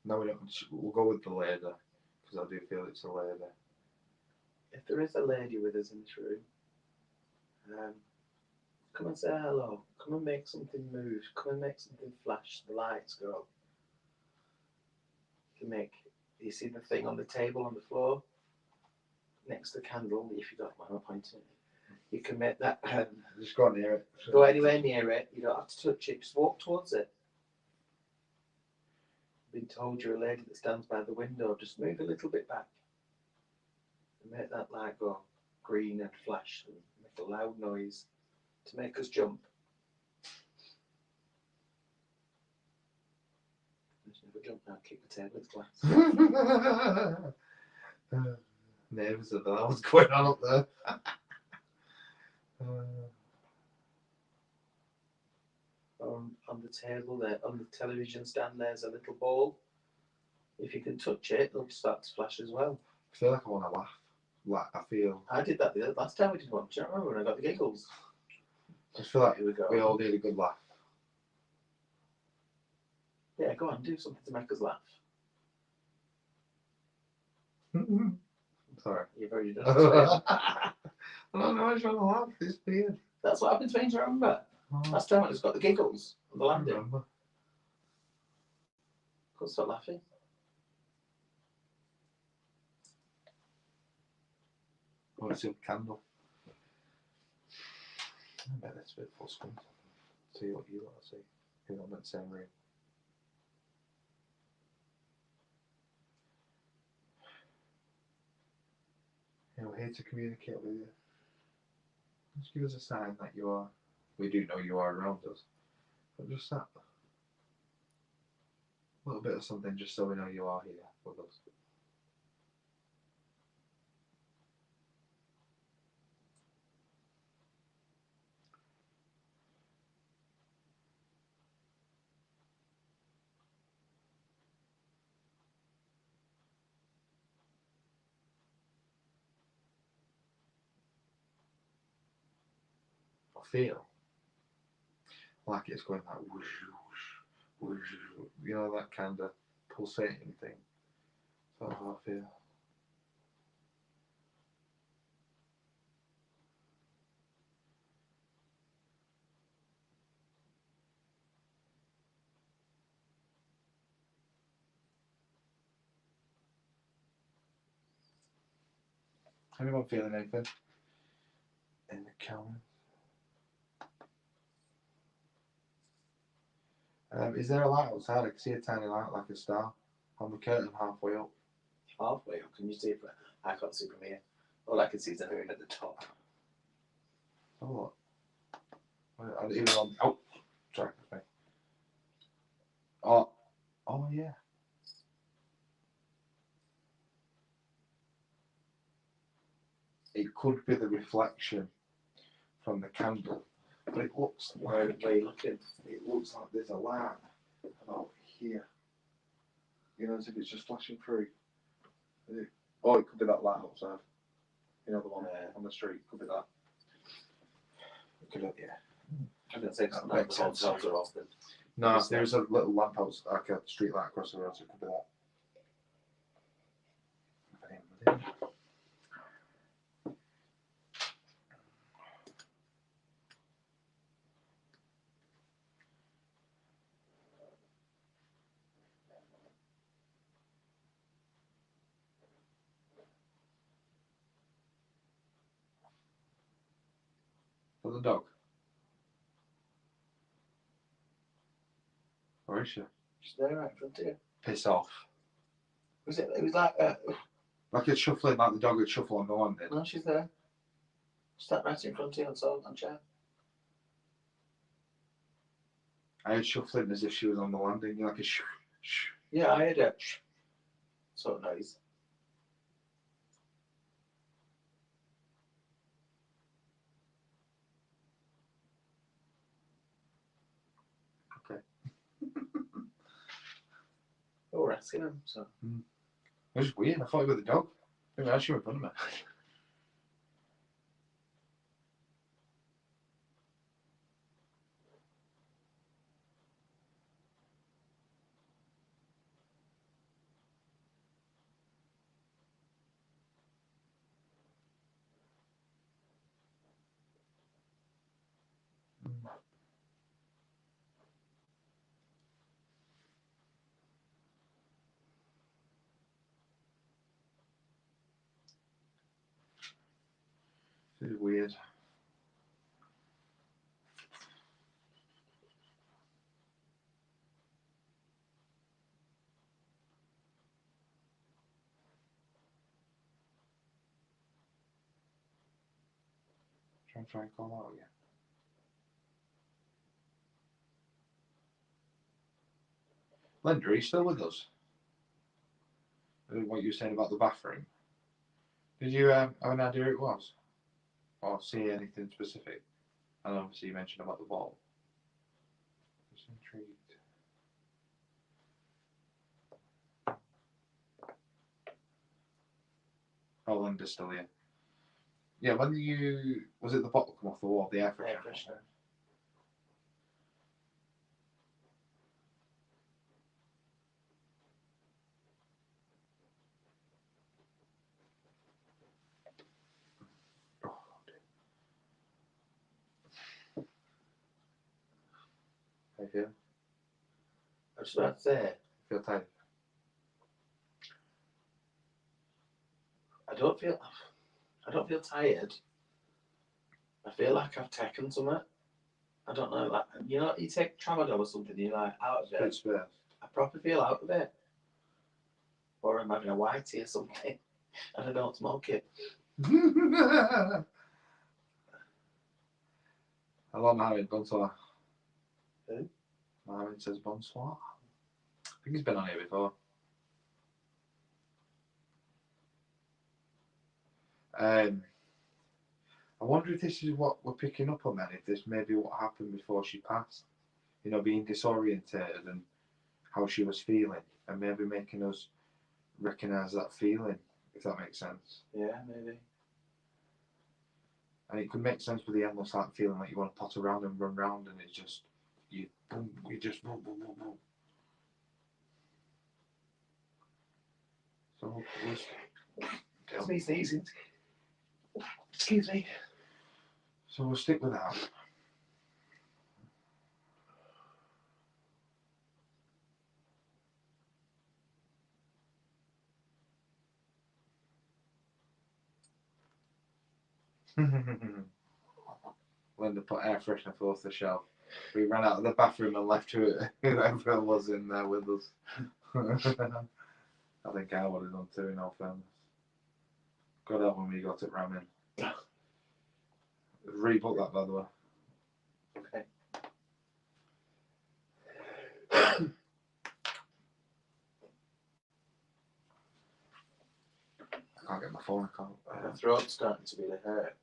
No, we don't. We'll go with the lady, because I do feel it's a lady. If there is a lady with us in this room, come and say hello. Come and make something move. Come and make something flash. The lights go. You see the thing on the table on the floor? Next to the candle, if you don't mind, I'm pointing it. You can make that. Just go near it. Go anywhere near it. You don't have to touch it. Just walk towards it. Been told you're a lady that stands by the window. Just move a little bit back. And make that light go green and flash and make a loud noise to make us jump. Just never jump now, kick the table, it's glass. Nerves of that was going on up there. On the table there, on the television stand, there's a little ball. If you can touch it, it'll start to flash as well. I feel like I want to laugh. Like I feel. I did that the last time we did one. Do you remember when I got the giggles? I just feel like Here we go. we all need a good laugh. Yeah, go on, do something to make us laugh. Sorry. You've already done it. I don't know. I was trying to laugh. It's weird. That's what happens when you remember. Last time I just got the giggles on the I landing. remember. Couldn't stop laughing. Oh, it's a candle. I bet that's a bit full screen. See what you want to see. You're not in the same room. Yeah, we're here to communicate with you. Just give us a sign that you are. We do know you are around us. But just that little bit of something just so we know you are here with us. I feel like it's going like whoosh, whoosh, whoosh, you know, that kind of pulsating thing. That's how I feel. Anyone feeling anything in the camera? Is there a light outside? I can see a tiny light like a star on the curtain halfway up. Halfway up, can you see it? I can't see from here. All I can see is the moon at the top. Oh, what? Even on. Oh, sorry. Okay. Oh yeah. It could be the reflection from the candle, but it looks Where like are you looking? it looks like there's a light about here. You know, as if it's just flashing through. Oh, it could be that light outside. You know, the one on the street. Could be that. It could, yeah. I'm going to say it's That not makes the sense. hotels are often. No, there's a little lamp outside, like a street light across the road, so it could be that. For the dog. Where is she? She's there right in front of you. Piss off. It was like, Like it's shuffling, like the dog would shuffle on the landing. no, she's there. Sat right in front of you on chair. I heard shuffling as if she was on the landing, you know, like a shh, shh. Yeah, I heard a sort of noise. Okay. Oh, we're asking him, so. It was weird, I thought it was the dog. I didn't realise she was in front of me. This is weird. Try and call out again. Linda, are you still with us? What you were saying about the bathroom. Did you have an idea who it was? Or see anything specific? And obviously you mentioned about the ball. Just intrigued. Oh, Linda's still here. Yeah, when was it the bottle come off the wall, the air freshener? Air freshener. feel? I was just about to say, Feel tired? I don't feel tired. I feel like I've taken something. I don't know, like, you know, you take tramadol or something, you're like out of it. Space. I probably feel out of it. Or I'm having a whitey or something. And I don't smoke it. Hello, Mohammed. Bonsoir. Who? Mohammed says bonsoir. I think he's been on here before. I wonder if this is what we're picking up on then, if this may be what happened before she passed. You know, being disorientated and how she was feeling, and maybe making us recognise that feeling, if that makes sense. Yeah, maybe. And it could make sense with the endless like feeling like you want to pot around and run round, and it's just you just boom, boom, boom, boom. So Tells me sneezing. Excuse me. So we'll stick with that. Linda put air freshener off the shelf. We ran out of the bathroom and left whoever was in there with us. I think I would have done too, in all fairness. Got that when we got it ramming. Rebook that, by the way. Okay. I can't get my phone. I can't. My throat's starting to really hurt.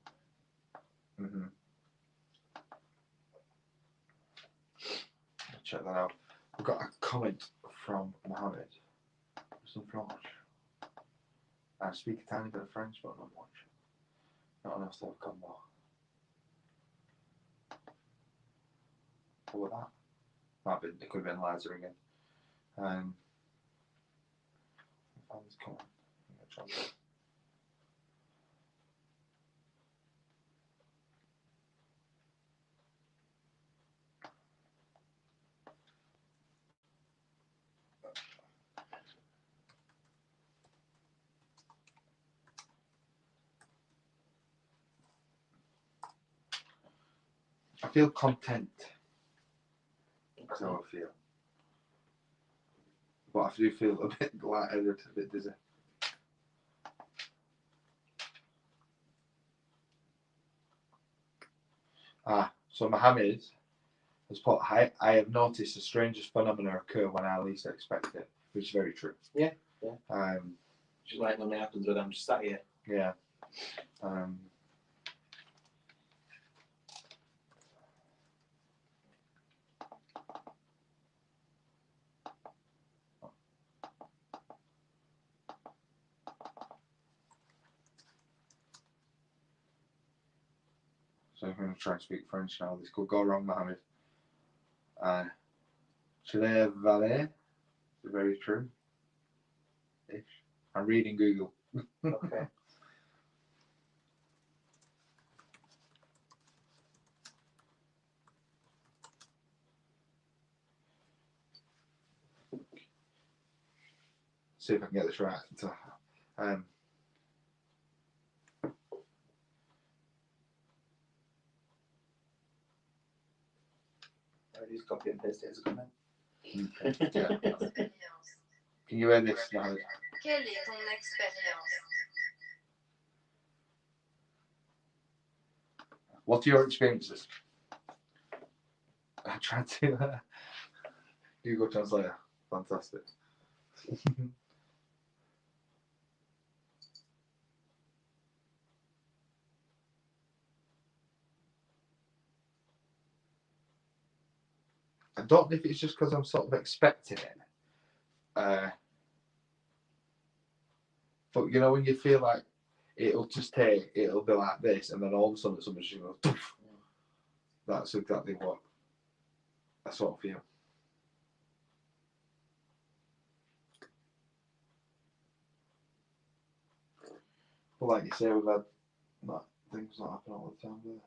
Check that out. We've got a comment from Mohammed. Some French. I speak a tiny bit of French, but not much. Not enough to have combo. What was that? Might be, it could have been Liza again. I found this comment. I'm going to try that. I feel content. That's how I feel. But I do feel a bit lightheaded, a bit dizzy. So Mohammed has put, I have noticed the strangest phenomena occur when I least expect it, which is very true. Yeah. Just like when it happens when I'm just sat here. Yeah. So I'm going to try and speak French now. This could go wrong, Mohammed. Chile Valet. Very true. Ish. I'm reading Google. Okay. See if I can get this right. I just copy and paste it as a comment. Yeah. Can you hear this, Mohammed? Quelle est ton expérience? What are your experiences? I tried to. Google Translator. Fantastic. I don't know if it's just because I'm sort of expecting it. But you know when you feel like it'll be like this, and then all of a sudden something just goes. That's exactly what I sort of feel. But like you say, we've had things not happen all the time, do they?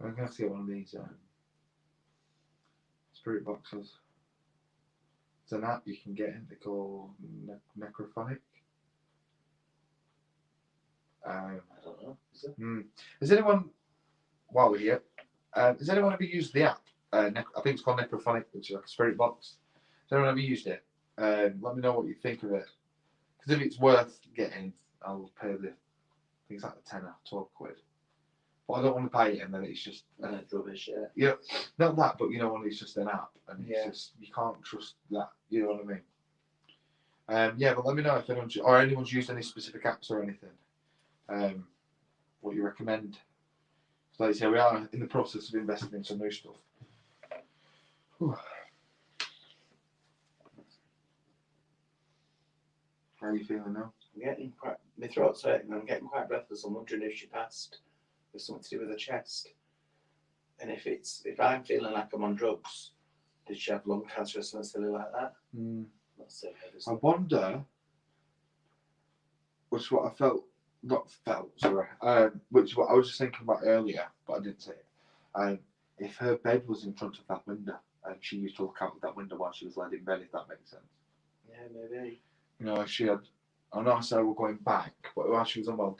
I'm gonna have to get one of these spirit boxes. It's an app you can get in. They call Necrophonic. I don't know. Is it? Has anyone, while we're here, has anyone ever used the app? I think it's called Necrophonic, which is like a spirit box. Has anyone ever used it? Let me know what you think of it. Because if it's worth getting, I'll pay the, I think it's like a tenner, 12 quid. But I don't want to buy it and then it's just Rubbish, yeah. yeah, not that, but you know, when it's just an app and it's Yeah. just you can't trust that. You know what I mean? Yeah, but let me know if anyone's used any specific apps or anything. What you recommend? So like I say, we are in the process of investing in some new stuff. Whew. How are you feeling now? I'm getting quite, my throat's hurting. I'm getting quite breathless. I'm wondering if she passed with something to do with her chest. And if I'm feeling like I'm on drugs, did she have lung cancer or something silly like that? That's so heavy. I wonder, which is what I felt, which is what I was just thinking about earlier, but I didn't say it. If her bed was in front of that window and she used to look out of that window while she was laid in bed, if that makes sense. Yeah, maybe. You know, she had, I know I said we're going back, but while she was on, well,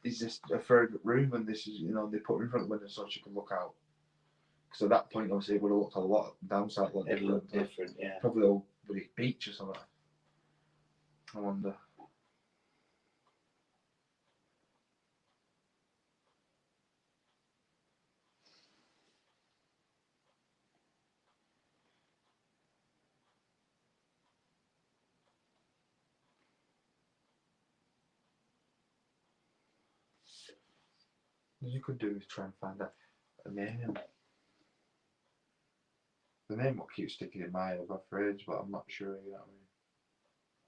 is this a third room and this is, you know, they put her in front of the window so she can look out? Because at that point, obviously, it would have looked a lot downside. Like It looked different, yeah. Probably all bloody beach or something. I wonder. What you could do is try and find out a name. The name will keep sticking in my head about fridge, but I'm not sure, you know what I mean?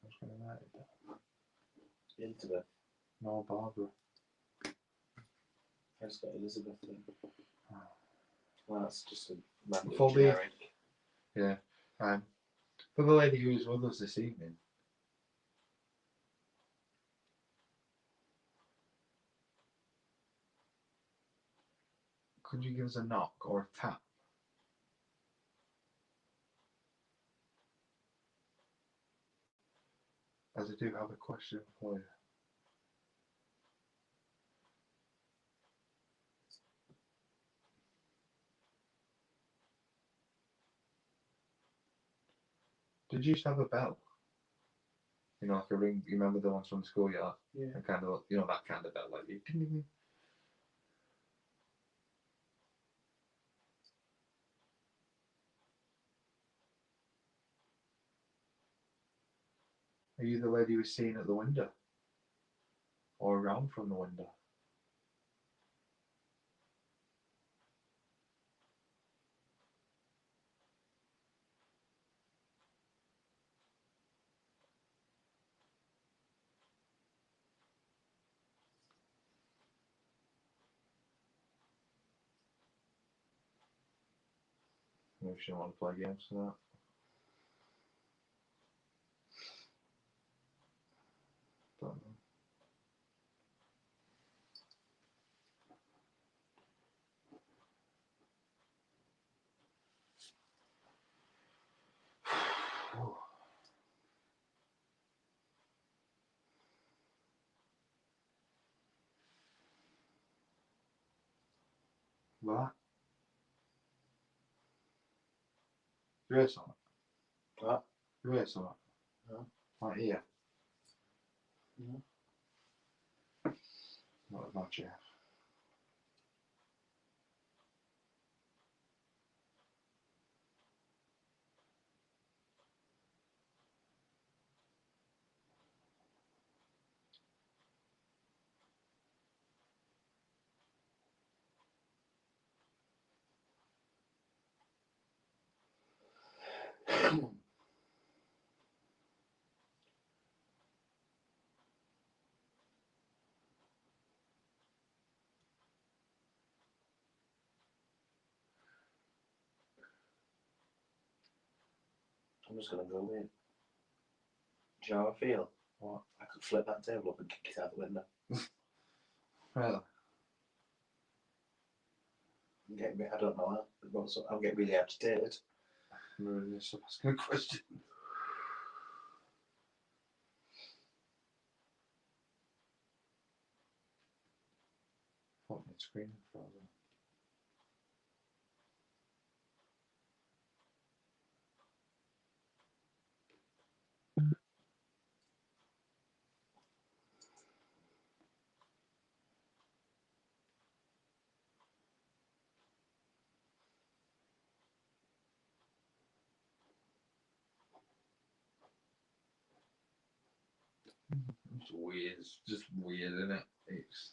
I was going to write it down. Elizabeth. No, Barbara. I just got Elizabeth then. Well, that's just a random Full generic. Yeah. For the lady who is with us this evening, could you give us a knock or a tap? As I do have a question for you. Did you used to have a bell? You know, like a ring. You remember the ones from the schoolyard? Yeah. And kind of, you know, that kind of bell, like you. Ding, ding, ding. Are you the lady who was seen at the window? Or around from the window? Maybe she don't want to play games for that. Don't know. What? You hear something? What? You hear something? No. Right here. No. Not as much, yeah. I'm just gonna go in. Do you know how I feel? What? I could flip that table up and kick it out the window. Really? Get me, I don't know. I'm getting really agitated. Stop asking a question. Fucking screen frozen. It's weird. It's just weird, isn't it? It's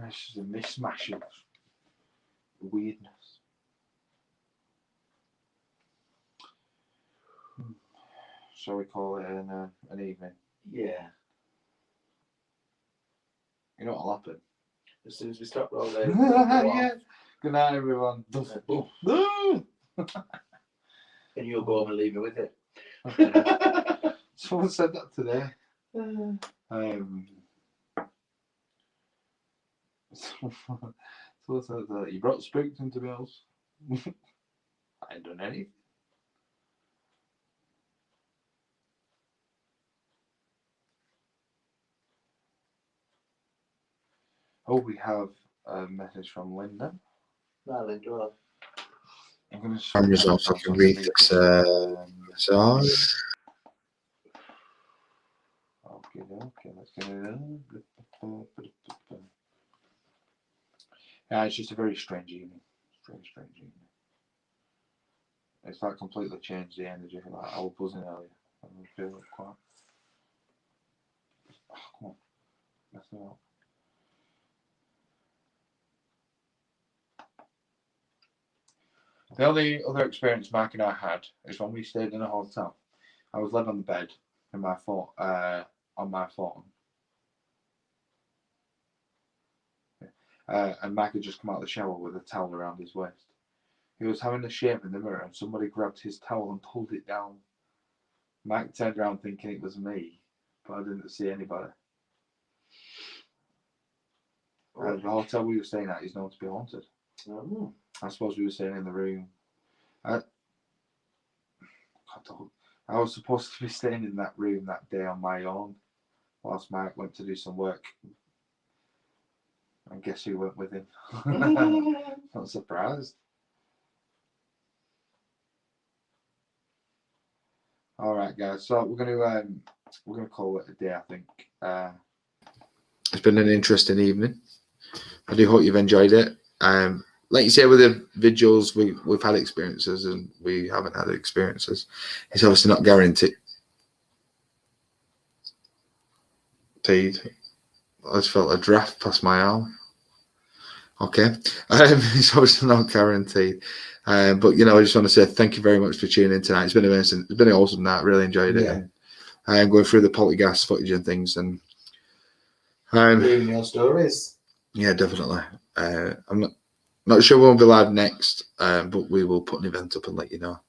just a mishmash of weirdness. Shall we call it an evening? Yeah. You know what'll happen? As soon as we stop rolling. Yeah. Good night, everyone. And you'll go home and leave me with it. Someone said that today. Someone said that you brought spooked into the house. I ain't done anything. Oh, we have a message from Linda. Marlon, do I? I'm going to Time results. I can read this message. Okay, let's get it in. Yeah, it's just a very strange evening. Very strange evening. It's like completely changed the energy. Like I was buzzing earlier. I don't feel quite. Oh, come on, mess it up. The only other experience Mike and I had is when we stayed in a hotel. I was laying on the bed in my on my phone. And Mike had just come out of the shower with a towel around his waist. He was having a shave in the mirror and somebody grabbed his towel and pulled it down. Mike turned around thinking it was me, but I didn't see anybody. The hotel we were staying at is known to be haunted. Oh. I suppose we were staying in the room. I was supposed to be staying in that room that day on my own, whilst Mike went to do some work. And guess who went with him? Not surprised. All right, guys. So we're gonna call it a day. I think. It's been an interesting evening. I do hope you've enjoyed it. Like you say, with the vigils, we've had experiences and we haven't had experiences. It's obviously not guaranteed. I just felt a draft pass my arm. Okay, it's obviously not guaranteed. But I just want to say thank you very much for tuning in tonight. It's been amazing. It's been an awesome night. Really enjoyed it. Yeah. And going through the poltergeist footage and things and Hearing your stories. Yeah, definitely. I'm not sure when we'll be live next, but we will put an event up and let you know.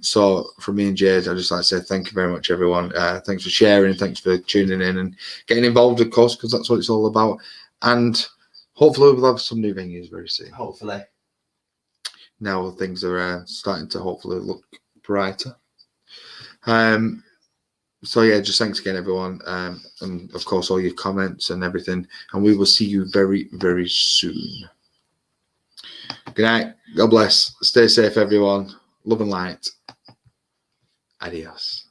So from me and Jade, I'd just like to say thank you very much, everyone. Thanks for sharing, thanks for tuning in and getting involved, of course, because that's what it's all about. And hopefully we'll have some new venues very soon. Hopefully. Now things are starting to hopefully look brighter. So yeah, just thanks again, everyone, and of course all your comments and everything. And we will see you very, very soon. Good night. God bless. Stay safe, everyone. Love and light. Adios.